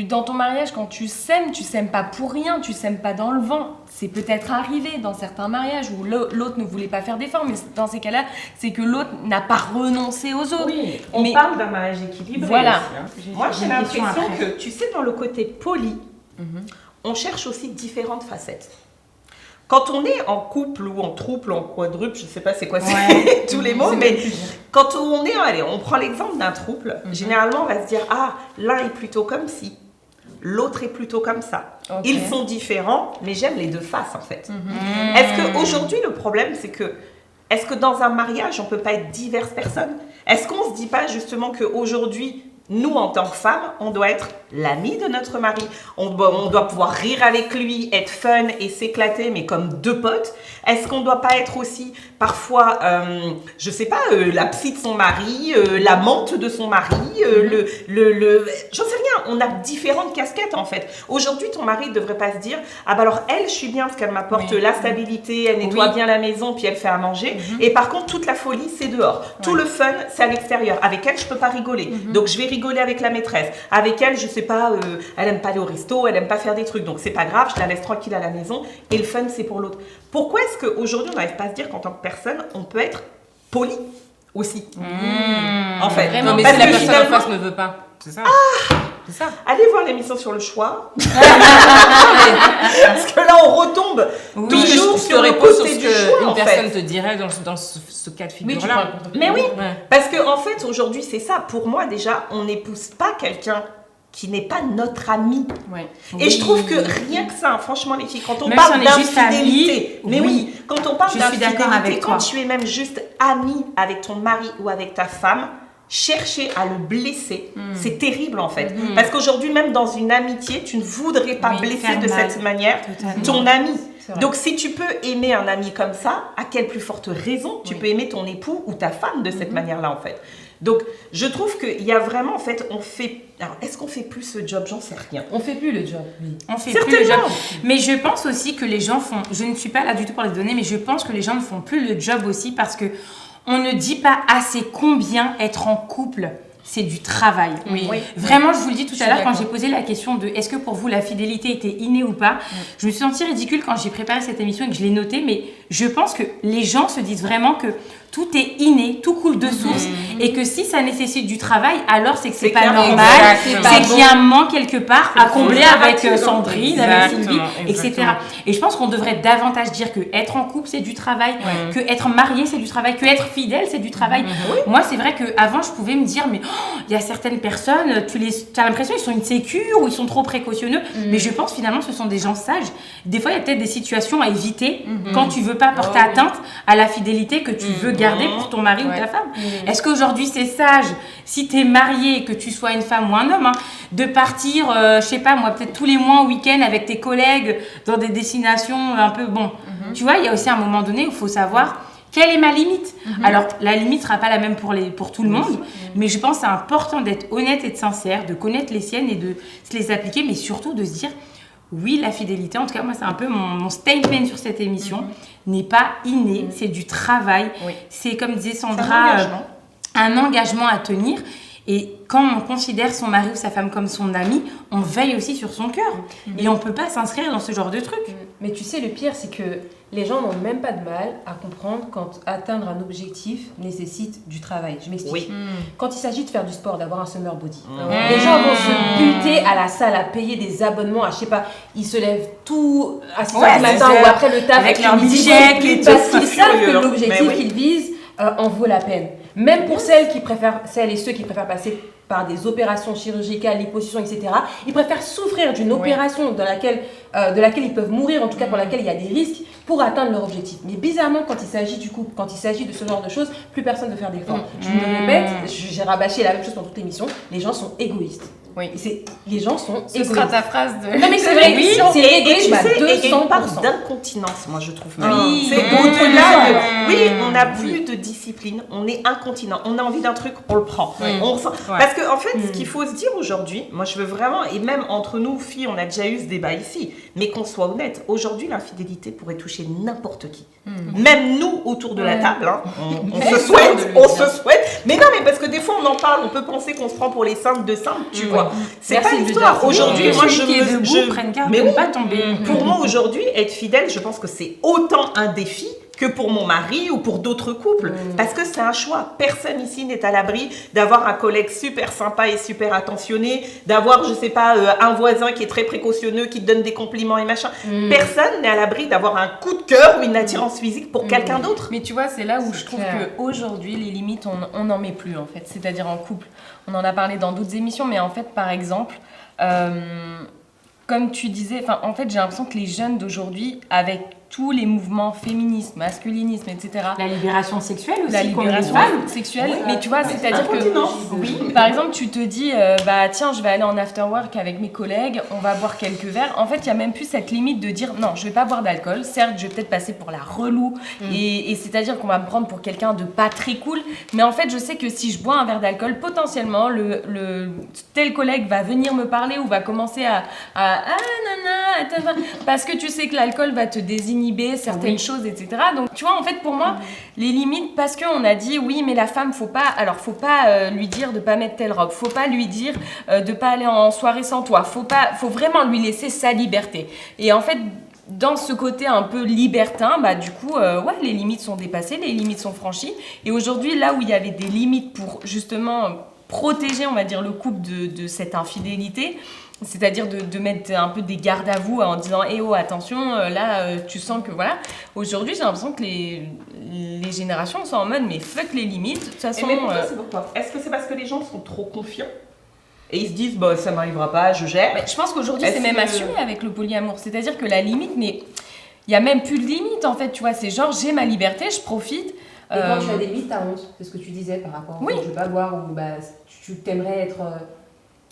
dans ton mariage, quand tu s'aimes pas pour rien, tu s'aimes pas dans le vent. C'est peut-être arrivé dans certains mariages où l'autre ne voulait pas faire d'efforts, mais dans ces cas-là, c'est que l'autre n'a pas renoncé aux autres. Oui, on Mais- parle d'un mariage équilibré. Voilà. aussi, hein. Moi, j'ai une question l'impression après. que, tu sais, dans le côté poli, on cherche aussi différentes facettes. Quand on est en couple ou en trouble, en quadruple, je sais pas c'est quoi Ouais. tous les mots, C'est mais même plus dur. quand on est, allez, on prend l'exemple d'un trouble, généralement on va se dire, ah, l'un est plutôt comme ci, l'autre est plutôt comme ça. Ok. Ils sont différents, mais j'aime les deux faces en fait. Est-ce qu'aujourd'hui le problème c'est que, est-ce que dans un mariage on peut pas être diverses personnes? Est-ce qu'on se dit pas justement qu'aujourd'hui, nous, en tant que femmes, on doit être l'ami de notre mari. On doit pouvoir rire avec lui, être fun et s'éclater, mais comme deux potes. Est-ce qu'on ne doit pas être aussi, parfois, je sais pas, la psy de son mari, l'amante de son mari, j'en sais rien. on a différentes casquettes en fait. Aujourd'hui, ton mari ne devrait pas se dire ah bah alors elle, je suis bien parce qu'elle m'apporte la stabilité, elle nettoie bien la maison, puis elle fait à manger. Et par contre, toute la folie, c'est dehors. Tout le fun, c'est à l'extérieur. Avec elle, je peux pas rigoler. Donc je vais rigoler avec la maîtresse. Avec elle, je sais pas, elle aime pas aller au resto, elle aime pas faire des trucs. Donc c'est pas grave, je la laisse tranquille à la maison. Et le fun, c'est pour l'autre. Pourquoi est-ce qu'aujourd'hui, on n'arrive pas à se dire qu'en tant que personne, on peut être poli aussi en fait. Vraiment, mais si la personne en face ne veut pas, c'est ça. C'est ça. Allez voir l'émission sur le choix. Parce que là, on retombe toujours sur le côté du choix, une en personne fait. te dirait dans ce cas de figure-là. Mais oui, parce que en fait, aujourd'hui, c'est ça. Pour moi, déjà, on n'épouse pas quelqu'un qui n'est pas notre ami. Et je trouve que rien que ça, franchement, les filles, quand on Même parle si on est juste d'infidélité, amis, mais oui, quand on parle je suis d'accord d'infidélité, avec quand toi. tu es même juste ami avec ton mari ou avec ta femme, chercher à le blesser, c'est terrible en fait. Parce qu'aujourd'hui, même dans une amitié, tu ne voudrais pas blesser faire de mal. cette manière ton ami. Donc si tu peux aimer un ami comme ça, à quelle plus forte raison tu peux aimer ton époux ou ta femme de cette manière-là en fait. Donc je trouve qu'il y a vraiment en fait, on fait... Alors est-ce qu'on fait plus ce job? J'en sais rien. On fait plus le job, oui. On fait plus le job. Mais je pense aussi que les gens font... Je ne suis pas là du tout pour les donner, mais je pense que les gens ne font plus le job aussi parce que on ne dit pas assez combien être en couple, c'est du travail. Oui. Vraiment, je vous le dis tout à l'heure, quand j'ai posé la question de est-ce que pour vous la fidélité était innée ou pas, je me suis sentie ridicule quand j'ai préparé cette émission et que je l'ai notée, mais je pense que les gens se disent vraiment que tout est inné, tout coule de source, et que si ça nécessite du travail, alors c'est que c'est pas normal, c'est qu'il y a un manque quelque part à combler avec Sandrine, avec Sylvie, etc. Et je pense qu'on devrait davantage dire que être en couple c'est du travail, que être marié c'est du travail, que être fidèle c'est du travail. Moi c'est vrai qu'avant je pouvais me dire mais il y a certaines personnes, tu as l'impression qu'ils sont insécures ou ils sont trop précautionneux, mais je pense finalement ce sont des gens sages. Des fois il y a peut-être des situations à éviter quand tu veux pas porter atteinte à la fidélité que tu veux garder pour ton mari ou ta femme. Est-ce qu'aujourd'hui c'est sage, si tu es marié, que tu sois une femme ou un homme, de partir, je sais pas moi, peut-être tous les mois au week-end avec tes collègues dans des destinations un peu bon. Tu vois, il y a aussi un moment donné où il faut savoir quelle est ma limite. Alors la limite sera pas la même pour tout le monde, mais je pense que c'est important d'être honnête et de sincère, de connaître les siennes et de se les appliquer, mais surtout de se dire oui, la fidélité, en tout cas moi c'est un peu mon statement sur cette émission, n'est pas inné, c'est du travail, c'est comme disait Sandra, un engagement à tenir. Et quand on considère son mari ou sa femme comme son ami, on veille aussi sur son cœur. Et on ne peut pas s'inscrire dans ce genre de truc. Mais tu sais, le pire, c'est que les gens n'ont même pas de mal à comprendre quand atteindre un objectif nécessite du travail. Je m'explique. Quand il s'agit de faire du sport, d'avoir un summer body, les gens vont se buter à la salle, à payer des abonnements, à je sais pas, ils se lèvent tout à 6 h du matin ou après le taf avec leur midi chèque, parce qu'ils savent que l'objectif qu'ils visent en vaut la peine. Même pour celles et ceux qui préfèrent passer par des opérations chirurgicales, liposuction, etc. Ils préfèrent souffrir d'une opération de laquelle ils peuvent mourir, en tout cas pour laquelle il y a des risques, pour atteindre leur objectif. Mais bizarrement, quand il s'agit du couple, quand il s'agit de ce genre de choses, plus personne ne veut faire d'efforts. Je me répète, j'ai rabâché la même chose dans toute l'émission, les gens sont égoïstes. Les gens sont égoïstes. Ce sera ta phrase de... Non mais c'est vrai, c'est l'égoïsme à 200%. Et une part d'incontinence, moi je trouve. Oui. C'est au-delà de... Oui, on n'a plus de discipline, on est incontinent, on a envie d'un truc, on le prend. On ressent... Parce que en fait, ce qu'il faut se dire aujourd'hui, moi je veux vraiment, et même entre nous filles, on a déjà eu ce débat ici, mais qu'on soit honnête, aujourd'hui l'infidélité pourrait toucher n'importe qui. Même nous autour de la table, hein, on se souhaite, mais non, mais parce que des fois on en parle, on peut penser qu'on se prend pour les saintes de saintes, tu vois. C'est pas l'histoire. Aujourd'hui, moi je prenne garde mais de ne pas tomber. Pour moi aujourd'hui, être fidèle, je pense que c'est autant un défi que pour mon mari ou pour d'autres couples. Parce que c'est un choix. Personne ici n'est à l'abri d'avoir un collègue super sympa et super attentionné, d'avoir, je sais pas, un voisin qui est très précautionneux, qui te donne des compliments et machin. Personne n'est à l'abri d'avoir un coup de cœur ou une attirance physique pour quelqu'un d'autre. Mais tu vois, c'est là où je trouve qu'aujourd'hui, les limites, on n'en met plus, en fait. C'est-à-dire en couple. On en a parlé dans d'autres émissions, mais en fait, par exemple... comme tu disais, en fait, j'ai l'impression que les jeunes d'aujourd'hui, avec tous les mouvements féministes, masculinisme, etc. La libération sexuelle aussi, La comme les libération femmes. sexuelle, Oui, mais tu vois, c'est-à-dire que Oui. par exemple, tu te dis, bah tiens, je vais aller en after work avec mes collègues, on va boire quelques verres. En fait, il y a même plus cette limite de dire non, je vais pas boire d'alcool. Certes, je vais peut-être passer pour la relou, et c'est-à-dire qu'on va me prendre pour quelqu'un de pas très cool. Mais en fait, je sais que si je bois un verre d'alcool, potentiellement, le tel collègue va venir me parler ou va commencer à parce que tu sais que l'alcool va te désinhiber certaines choses, etc. Donc, tu vois, en fait, pour moi, les limites, parce qu'on a dit oui, mais la femme, faut pas lui dire de pas mettre telle robe, faut pas lui dire de pas aller en soirée sans toi, faut vraiment lui laisser sa liberté. Et en fait, dans ce côté un peu libertin, bah du coup, les limites sont dépassées, les limites sont franchies. Et aujourd'hui, là où il y avait des limites pour justement protéger, on va dire, le couple de cette infidélité, c'est-à-dire de mettre un peu des gardes à vous en disant oh attention là tu sens que voilà. Aujourd'hui j'ai l'impression que les générations sont en mode mais fuck les limites de toute façon. Mais pour toi, c'est pourquoi? Est-ce que c'est parce que les gens sont trop confiants et ils se disent bah ça m'arrivera pas, je gère? Je pense qu'aujourd'hui c'est même assumé avec le polyamour, c'est-à-dire que la limite n'est, il y a même plus de limite en fait, tu vois, c'est genre j'ai ma liberté, je profite. Et quand tu as des limites, t'as honte, c'est ce que tu disais par rapport au je veux pas boire ou bah tu t'aimerais être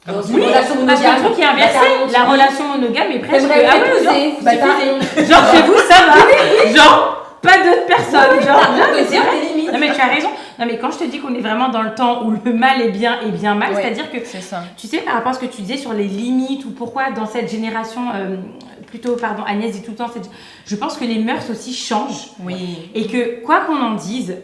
dans une relation monogame. Parce que le truc qui est inversé, la relation monogame est presque épouser. Genre chez vous ça va, genre pas d'autres personnes, genre non mais tu as raison. Non mais quand je te dis qu'on est vraiment dans le temps où le mal est bien et bien mal, c'est-à-dire que c'est ça. Tu sais par rapport à ce que tu disais sur les limites ou pourquoi dans cette génération Agnès dit tout le temps, je pense que les mœurs aussi changent. Oui. Et que quoi qu'on en dise,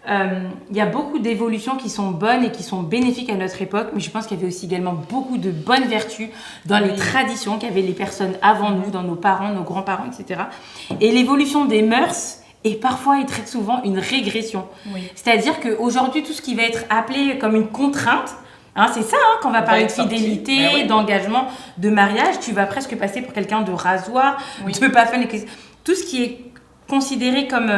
il y a beaucoup d'évolutions qui sont bonnes et qui sont bénéfiques à notre époque, mais je pense qu'il y avait aussi également beaucoup de bonnes vertus dans les traditions qu'avaient les personnes avant nous, dans nos parents, nos grands-parents, etc. Et l'évolution des mœurs est parfois et très souvent une régression. Oui. C'est-à-dire qu'aujourd'hui, tout ce qui va être appelé comme une contrainte, c'est ça, quand on va parler de fidélité, d'engagement, de mariage, tu vas presque passer pour quelqu'un de rasoir, de pas fun, tout ce qui est considéré comme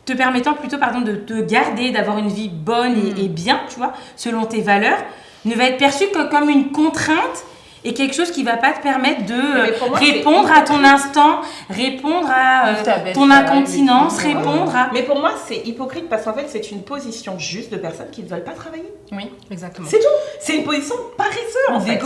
te permettant plutôt de te garder, d'avoir une vie bonne et bien, tu vois, selon tes valeurs, ne va être perçu que comme une contrainte et quelque chose qui va pas te permettre de répondre à ton instant, répondre à ton incontinence, répondre à... Mais pour moi, c'est hypocrite parce qu'en fait, c'est une position juste de personnes qui ne veulent pas travailler. Oui, exactement. C'est tout. C'est une position paresseuse, en fait.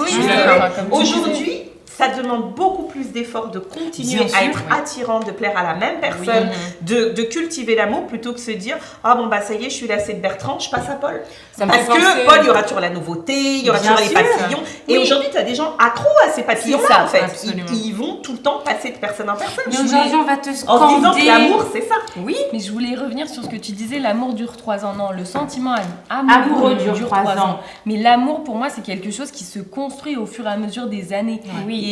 Aujourd'hui, ça demande beaucoup plus d'efforts de continuer à être attirant, de plaire à la même personne, de cultiver l'amour plutôt que se dire ah bon bah ça y est, je suis lassée de Bertrand, je passe à Paul. Parce que Paul, il y aura toujours la nouveauté, il y aura toujours les papillons. Et aujourd'hui, tu as des gens accros à ces papillons-là en fait. Ils vont tout le temps passer de personne en personne. Mais aujourd'hui, on va te scander. En disant que l'amour, c'est ça. Oui, mais je voulais revenir sur ce que tu disais, l'amour dure 3 ans. Non, le sentiment amoureux dure 3 ans. Mais l'amour, pour moi, c'est quelque chose qui se construit au fur et à mesure des années. Oui.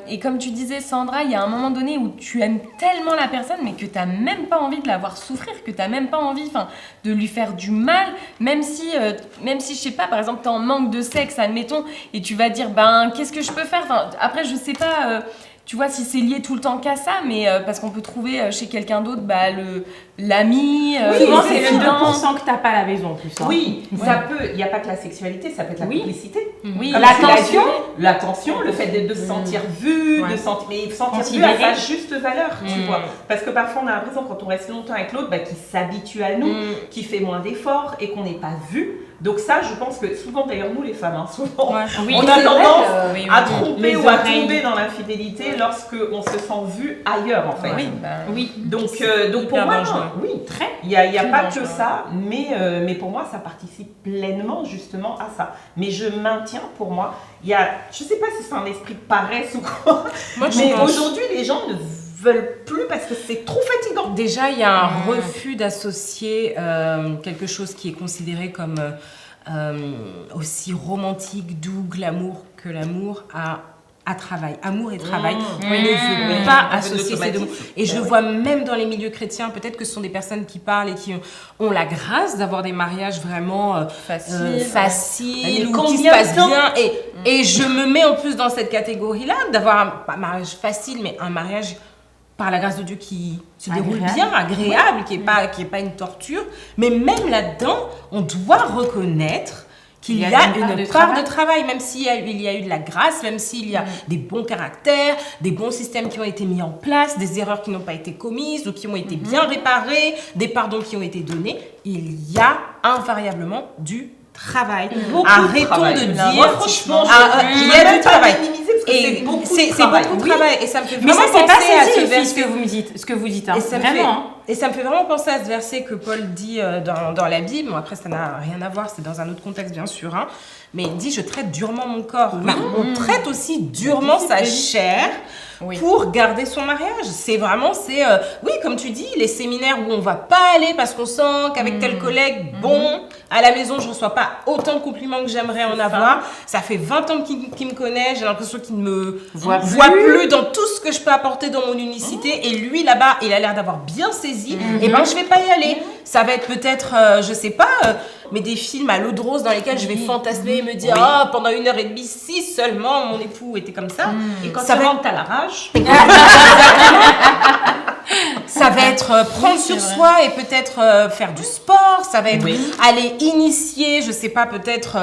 Et comme tu disais, Sandra, il y a un moment donné où tu aimes tellement la personne, mais que tu n'as même pas envie de la voir souffrir, que tu n'as même pas envie de lui faire du mal, même si je sais pas, par exemple, tu es en manque de sexe, admettons, et tu vas dire, qu'est-ce que je peux faire? Après, je sais pas... tu vois, si c'est lié tout le temps qu'à ça, mais parce qu'on peut trouver chez quelqu'un d'autre l'ami, souvent c'est le 2% que t'as pas à la maison en plus. Oui, ça peut, il n'y a pas que la sexualité, ça peut être la complicité. Oui, l'attention, le fait de se sentir vu, de sentir vu à sa juste valeur, tu vois. Parce que parfois on a l'impression quand on reste longtemps avec l'autre, qu'il s'habitue à nous, qu'il fait moins d'efforts et qu'on n'est pas vu. Donc ça, je pense que souvent, d'ailleurs nous les femmes, souvent, on a tendance à tromper ou à tomber dans l'infidélité lorsque on se sent vu ailleurs en fait. Donc pour moi, il n'y a pas que ça, mais pour moi, ça participe pleinement justement à ça. Mais je maintiens pour moi, je ne sais pas si c'est un esprit de paresse ou quoi, mais aujourd'hui, les gens ne veulent plus parce que c'est trop fatigant. Déjà, il y a un refus d'associer quelque chose qui est considéré comme aussi romantique, doux, glamour que l'amour à travail. Amour et travail, on ne veut pas associer ces deux mots. Et je vois même dans les milieux chrétiens, peut-être que ce sont des personnes qui parlent et qui ont la grâce d'avoir des mariages vraiment faciles ou qui se passent bien. Et je me mets en plus dans cette catégorie-là, d'avoir un mariage facile, mais un mariage par la grâce de Dieu qui se déroule bien, agréable, qui est pas une torture. Mais même là-dedans, on doit reconnaître qu'il y a une part de travail, même s'il y a eu de la grâce, même s'il y a des bons caractères, des bons systèmes qui ont été mis en place, des erreurs qui n'ont pas été commises ou qui ont été bien réparées, des pardons qui ont été donnés, il y a invariablement du travail. Arrêtons de dire franchement, il y a du travail. C'est beaucoup de travail et ça me fait Mais vraiment ça, c'est pas penser à saisi ce aussi verset. ce que vous dites. Hein. Et ça me Vraiment. Et ça me fait vraiment penser à ce verset que Paul dit dans la Bible. Bon, après, ça n'a rien à voir, c'est dans un autre contexte, bien sûr. Hein. Mais il dit, je traite durement mon corps. Bah, on traite aussi durement sa chair pour garder son mariage. C'est vraiment, oui, comme tu dis, les séminaires où on va pas aller parce qu'on sent qu'avec tel collègue, bon, à la maison, je reçois pas autant de compliments que j'aimerais en avoir. Ça fait 20 ans qu'il me connaît, j'ai l'impression qu'il ne me voit plus dans tout ce que je peux apporter dans mon unicité. Et lui, là-bas, il a l'air d'avoir bien saisi. Et ben, je vais pas y aller. Ça va être peut-être, je sais pas, mais des films à l'eau de rose dans lesquels je vais fantasmer et me dire, pendant 1h30, si seulement mon époux était comme ça. Et quand ça rentre à la rage. Ça va être prendre sur soi et peut-être faire du sport. Ça va être aller initier, je sais pas, peut-être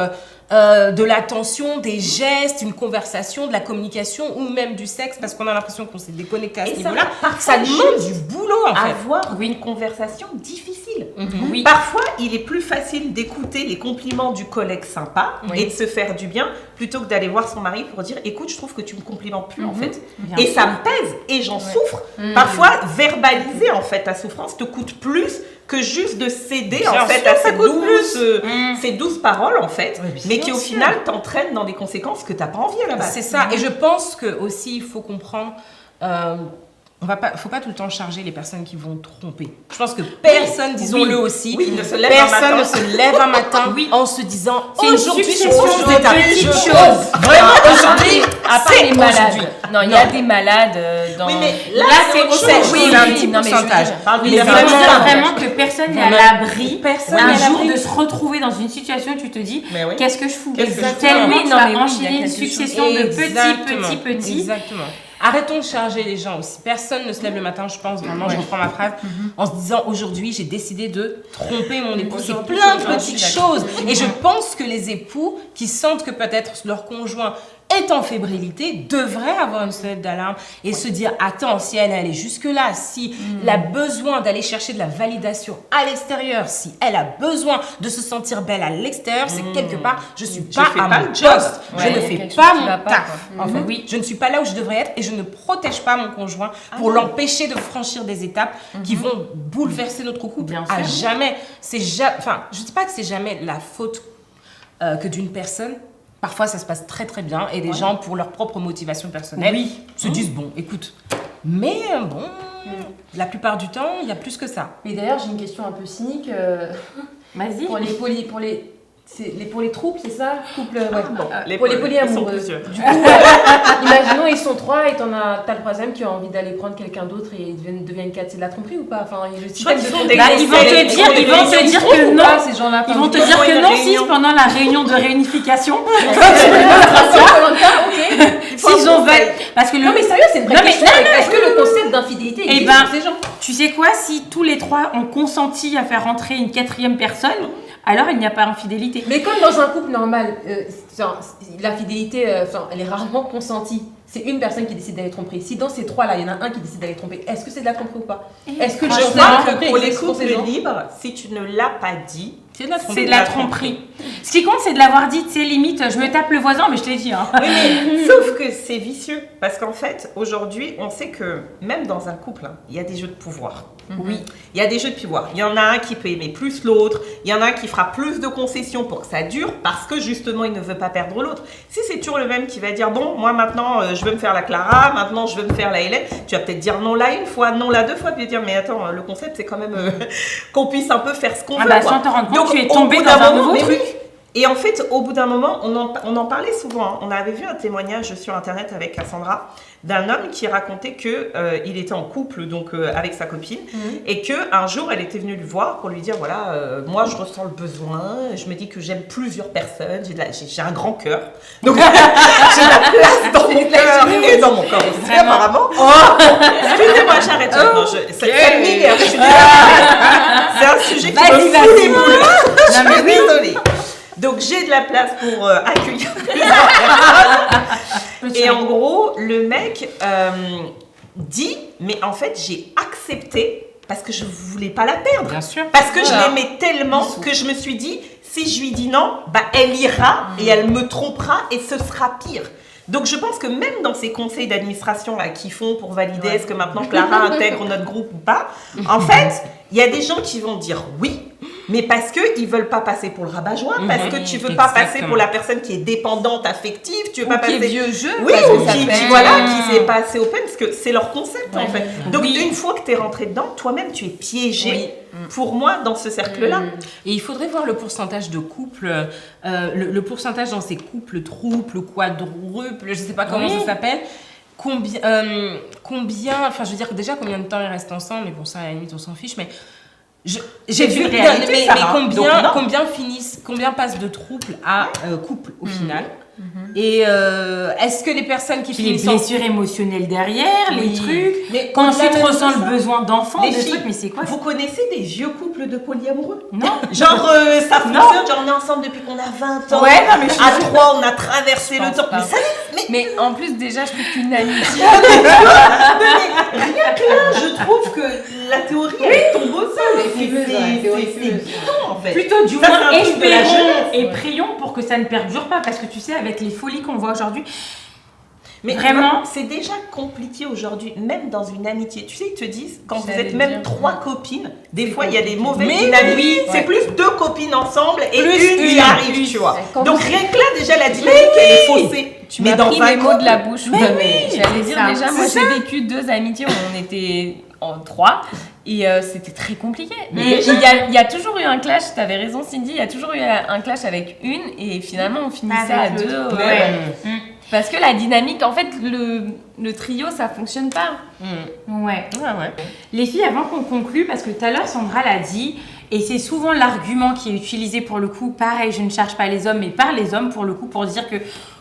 de l'attention, des gestes, une conversation, de la communication ou même du sexe parce qu'on a l'impression qu'on s'est déconnecté à ce niveau-là. Ça demande du boulot en fait. Avoir une conversation difficile. Oui. Parfois, il est plus facile d'écouter les compliments du collègue sympa et de se faire du bien plutôt que d'aller voir son mari pour dire écoute, je trouve que tu me complimentes plus en fait. Bien et sûr. ça me pèse et j'en souffre. Parfois, verbaliser en fait ta souffrance te coûte plus que juste de céder Bien en fait sûr, à ça coûte ces douces paroles en fait, mais qui au sûr. final t'entraînent dans des conséquences que t'as pas envie à la base. C'est ça. Et je pense que aussi il faut comprendre. Faut pas tout le temps charger les personnes qui vont tromper. Je pense que personne, disons-le aussi, ne se lève personne ne se lève un matin en se disant aujourd'hui je succession change de d'état. petites choses. Vraiment aujourd'hui, À part les malades. Non, il y a des malades dans... Oui, mais Là, c'est autre chose. Oui, C'est un petit non, mais je veux pourcentage. dire, Mais Mais ça veut vraiment, dire vraiment que personne n'est à l'abri Personne un n'est à jour l'abri. de se retrouver dans une situation où tu te dis Mais oui. qu'est-ce que je fous Qu'est-ce que je fous tellement tu Non, mais vas oui, il y a enchaîner une quelque chose. succession de petits. Exactement. Arrêtons de charger les gens aussi. Personne ne se lève le matin, je pense vraiment, je reprends ma phrase, en se disant aujourd'hui j'ai décidé de tromper mon époux. C'est plein de petites choses. Et je pense que les époux qui sentent que peut-être leur conjoint est en fébrilité devraient avoir une sonnette d'alarme et se dire attends, si elle est jusque-là, si elle a besoin d'aller chercher de la validation à l'extérieur, si elle a besoin de se sentir belle à l'extérieur, c'est quelque part je suis pas fais à pas mon le job. poste, je Ouais, ne il y a fais quelque pas chose qui mon va pas, taf. quoi. En fait, oui, je ne suis pas là où je devrais être et je ne protège pas mon conjoint pour l'empêcher de franchir des étapes qui vont bouleverser notre couple Bien à sûr. jamais. Enfin, je ne dis pas que c'est jamais la faute que d'une personne. Parfois, ça se passe très très bien et des gens, pour leur propre motivation personnelle, se disent bon, écoute. Mais bon, la plupart du temps, il y a plus que ça. Mais d'ailleurs, j'ai une question un peu cynique. Vas-y. Pour les troupes, c'est ça? Couple, Les pour les poly- ils sont polyamoureux. plusieurs. Du coup, imaginons, ils sont 3 et t'as le troisième qui a envie d'aller prendre quelqu'un d'autre et ils deviennent 4. C'est de la tromperie ou pas? Enfin, le système qu'ils de font tromperie. des- Bah, ils vont te dire que non. Ces gens-là, Ils vont te dire que non si pendant la réunion de réunification, s'ils ont parce que Non mais sérieux, c'est une vraie Non, mais- question. Est-ce que le concept d'infidélité Eh existe ben, pour ces gens? tu sais quoi, si tous les 3 ont consenti à faire rentrer une 4e personne, alors il n'y a pas infidélité. Mais comme dans un couple normal, l'infidélité, elle est rarement consentie. C'est une personne qui décide d'aller tromper. Si dans ces 3-là, il y en a un qui décide d'aller tromper, est-ce que c'est de la tromperie ou pas? Est-ce que le Je concept crois de que tromperie pour les existe pour couples ces gens? libres, si tu ne l'as pas dit, C'est de la C'est de la tromperie. Ce qui compte, c'est de l'avoir dit, tu sais, limite, je me tape le voisin, mais je te l'ai dit. Hein. Oui, mais sauf que c'est vicieux. Parce qu'en fait, aujourd'hui, on sait que même dans un couple, il y a des jeux de pouvoir. Oui. Il y a des jeux de pouvoir. Il y en a un qui peut aimer plus l'autre. Il y en a un qui fera plus de concessions pour que ça dure parce que justement, il ne veut pas perdre l'autre. Si c'est toujours le même qui va dire bon, moi maintenant, je veux me faire la Clara, maintenant je veux me faire la Hélène, tu vas peut-être dire non là une fois, non là 2 fois, puis dire mais attends, le concept c'est quand même qu'on puisse un peu faire ce qu'on veut. Bah, quoi. sans te rendre compte, Donc, tu es au tombé bout dans d'un un moment, nouveau mais truc. oui. Et en fait, au bout d'un moment, on en parlait souvent. Hein. On avait vu un témoignage sur Internet avec Cassandra d'un homme qui racontait que il était en couple donc avec sa copine et que un jour elle était venue le voir pour lui dire voilà moi je ressens le besoin, je me dis que j'aime plusieurs personnes, j'ai un grand cœur donc j'ai de la place dans mon cœur et dans mon corps aussi apparemment. Excusez-moi, j'arrête. Non, ça m'énerve. C'est un sujet qui me fout les boules. Je suis désolée. Donc j'ai de la place pour accueillir. Et en gros, le mec dit, mais en fait j'ai accepté parce que je voulais pas la perdre. Bien sûr. Parce que je l'aimais tellement que je me suis dit, si je lui dis non, bah elle ira et elle me trompera et ce sera pire. Donc je pense que même dans ces conseils d'administration là qui font pour valider est-ce que maintenant Clara intègre notre groupe ou pas, en fait, il y a des gens qui vont dire oui, mais parce qu'ils veulent pas passer pour le rabat-joie, parce que tu veux pas passer pour la personne qui est dépendante affective, tu veux pas passer... Qui est vieux jeu. Oui, ou qui s'est pas assez open, parce que c'est leur concept en fait. Donc une fois que tu es rentré dedans, toi-même tu es piégé, pour moi, dans ce cercle-là. Et il faudrait voir le pourcentage de couples, le pourcentage dans ces couples trouples, quadruples, je sais pas comment ça s'appelle. Combien, enfin je veux dire déjà combien de temps ils restent ensemble, mais pour ça à la limite on s'en fiche, mais j'ai vu mais combien passent de trouble à couple au final. Et est-ce que les personnes qui finissent les blessures émotionnelles derrière, les trucs, mais quand tu ressens le besoin d'enfant, des trucs, mais c'est quoi vous connaissez des vieux couples de polyamoureux? Non. Genre ça fonctionne, genre on est ensemble depuis qu'on a 20 ans. Ouais, non, mais à 3 on a traversé le temps. Mais en plus déjà je trouve qu'une amitié. Mais rien que là, je trouve que la théorie elle tombe au sol. C'est bidon en fait. Plutôt du moins espérons et prions pour que ça ne perdure pas, parce que tu sais avec les folies qu'on voit aujourd'hui. Mais vraiment, c'est déjà compliqué aujourd'hui, même dans une amitié. Tu sais, ils te disent, quand vous êtes même 3 copines, des fois il y a des mauvaises dynamiques. C'est plus 2 copines ensemble et une qui arrive, tu vois. Donc rien que là, déjà, la dynamique, elle est faussée. Tu m'as pris les mots de la bouche. Mais j'allais dire déjà, moi j'ai vécu 2 amitiés où on était en 3 et c'était très compliqué. Mais il y a toujours eu un clash, tu avais raison Cindy, il y a toujours eu un clash avec une et finalement on finissait à 2. Parce que la dynamique, en fait, le trio, ça fonctionne pas. Ouais. Les filles, avant qu'on conclue, parce que tout à l'heure, Sandra l'a dit, et c'est souvent l'argument qui est utilisé pour le coup, pareil, je ne cherche pas les hommes, mais par les hommes pour le coup, pour dire que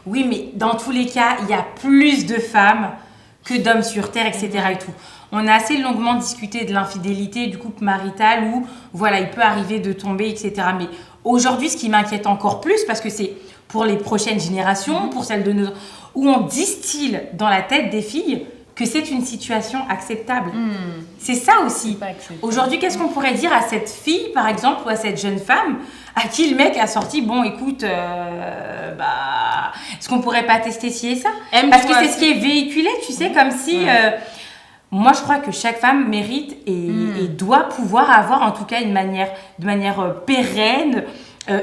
oui, mais dans tous les cas, il y a plus de femmes que d'hommes sur Terre, etc. et tout. On a assez longuement discuté de l'infidélité du couple marital où, voilà, il peut arriver de tomber, etc. Mais aujourd'hui, ce qui m'inquiète encore plus, parce que c'est pour les prochaines générations, pour celles de nos... où on distille dans la tête des filles que c'est une situation acceptable. C'est ça aussi. Aujourd'hui, qu'est-ce qu'on pourrait dire à cette fille, par exemple, ou à cette jeune femme à qui le mec a sorti, bon, écoute, est-ce qu'on pourrait pas tester ci et ça? Parce que c'est ce qui est véhiculé, tu sais, comme si... moi, je crois que chaque femme mérite et doit pouvoir avoir, en tout cas, de manière pérenne,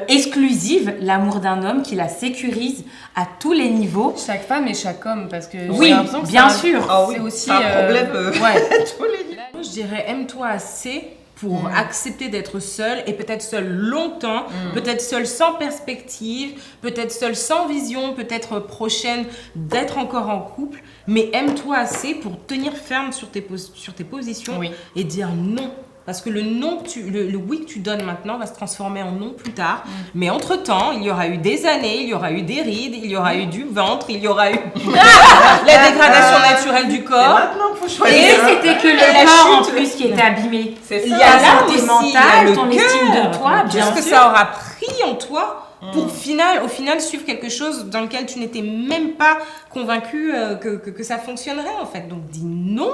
exclusive, l'amour d'un homme qui la sécurise à tous les niveaux. Chaque femme et chaque homme, parce que oui, j'ai l'impression que bien sûr. C'est aussi un problème. Tous les niveaux. Moi, je dirais aime-toi assez pour accepter d'être seule et peut-être seule longtemps, peut-être seule sans perspective, peut-être seule sans vision, peut-être prochaine d'être encore en couple, mais aime-toi assez pour tenir ferme sur tes positions et dire non. Parce que le non, le oui que tu donnes maintenant va se transformer en non plus tard. Mais entre-temps, il y aura eu des années, il y aura eu des rides, il y aura eu du ventre, il y aura eu la dégradation naturelle du corps. Maintenant qu'il faut choisir. Et c'était que le corps en plus qui était abîmé. C'est ça. Il y a la santé mentale, ton estime de toi, bien sûr. Ce que ça aura pris en toi pour au final suivre quelque chose dans lequel tu n'étais même pas convaincu que ça fonctionnerait en fait. Donc dis non,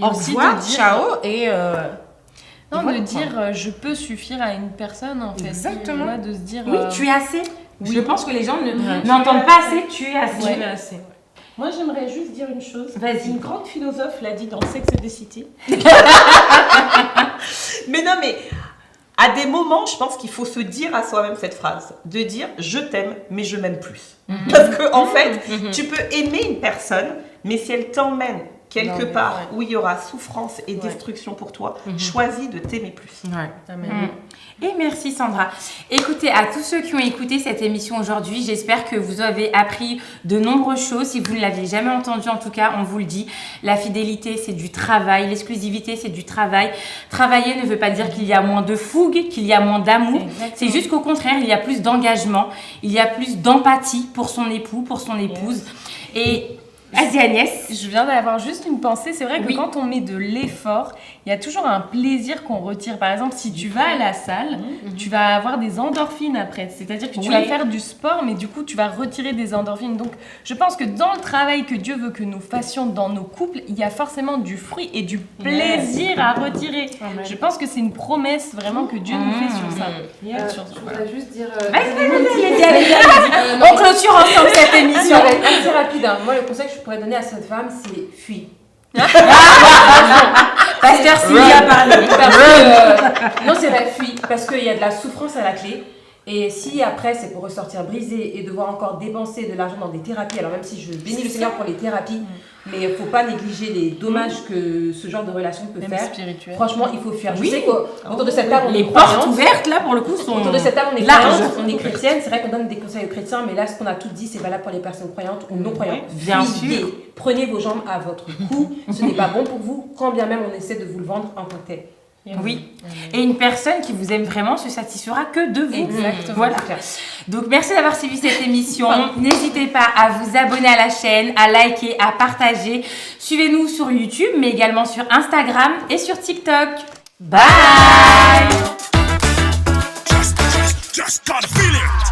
au revoir, ciao et... Non, de dire je peux suffire à une personne en fait. Exactement. De se dire. Oui, tu es assez. Oui. Je pense que les gens n'entendent pas assez. Tu es assez. Tu es assez. Moi, j'aimerais juste dire une chose. Vas-y. Une grande philosophe l'a dit dans Sex and the City. Mais non, mais à des moments, je pense qu'il faut se dire à soi-même cette phrase. De dire je t'aime, mais je m'aime plus. Parce que en fait, tu peux aimer une personne, mais si elle t'emmène quelque part où il y aura souffrance et destruction pour toi, choisis de t'aimer plus. Et merci Sandra. Écoutez, à tous ceux qui ont écouté cette émission aujourd'hui, j'espère que vous avez appris de nombreuses choses. Si vous ne l'aviez jamais entendu, en tout cas, on vous le dit, la fidélité, c'est du travail. L'exclusivité, c'est du travail. Travailler ne veut pas dire qu'il y a moins de fougue, qu'il y a moins d'amour. C'est juste qu'au contraire, il y a plus d'engagement, il y a plus d'empathie pour son époux, pour son épouse. Et... Vas-y Agnès. Je viens d'avoir juste une pensée. C'est vrai que quand on met de l'effort, il y a toujours un plaisir qu'on retire. Par exemple, si tu vas à la salle, tu vas avoir des endorphines après. C'est-à-dire que tu vas faire du sport, mais du coup, tu vas retirer des endorphines. Donc, je pense que dans le travail que Dieu veut que nous fassions dans nos couples, il y a forcément du fruit et du plaisir à retirer. Je pense que c'est une promesse vraiment que Dieu nous fait sur ça. Je voudrais juste dire... Allez, on clôture ensemble cette émission. Ça va être assez rapide. Hein. Moi, le conseil que je pourrais donner à cette femme, c'est fuis. Pasteur Sylvia parle. Non, c'est vrai, fuis. Parce qu'il y a de la souffrance à la clé. Et si après, c'est pour ressortir brisé et devoir encore dépenser de l'argent dans des thérapies, alors même si je bénis le Seigneur pour les thérapies, mais il ne faut pas négliger les dommages que ce genre de relation peut Même faire. spirituel. Franchement, il faut fuir. Je sais qu'autour de cette table, on est Les portes croyantes. ouvertes, là, pour le coup, sont Autour de cette table, on est larges. croyantes, on est chrétienne. C'est vrai qu'on donne des conseils aux chrétiens, mais là, ce qu'on a tout dit, c'est valable pour les personnes croyantes ou non croyantes. Bien Fuyez. sûr. Prenez vos jambes à votre cou. Ce n'est pas bon pour vous, quand bien même on essaie de vous le vendre en tant que tel. Oui. Et une personne qui vous aime vraiment se satisfera que de vous. Exactement. Voilà. Donc, merci d'avoir suivi cette émission. N'hésitez pas à vous abonner à la chaîne, à liker, à partager. Suivez-nous sur YouTube, mais également sur Instagram et sur TikTok. Bye! Just gotta feel it.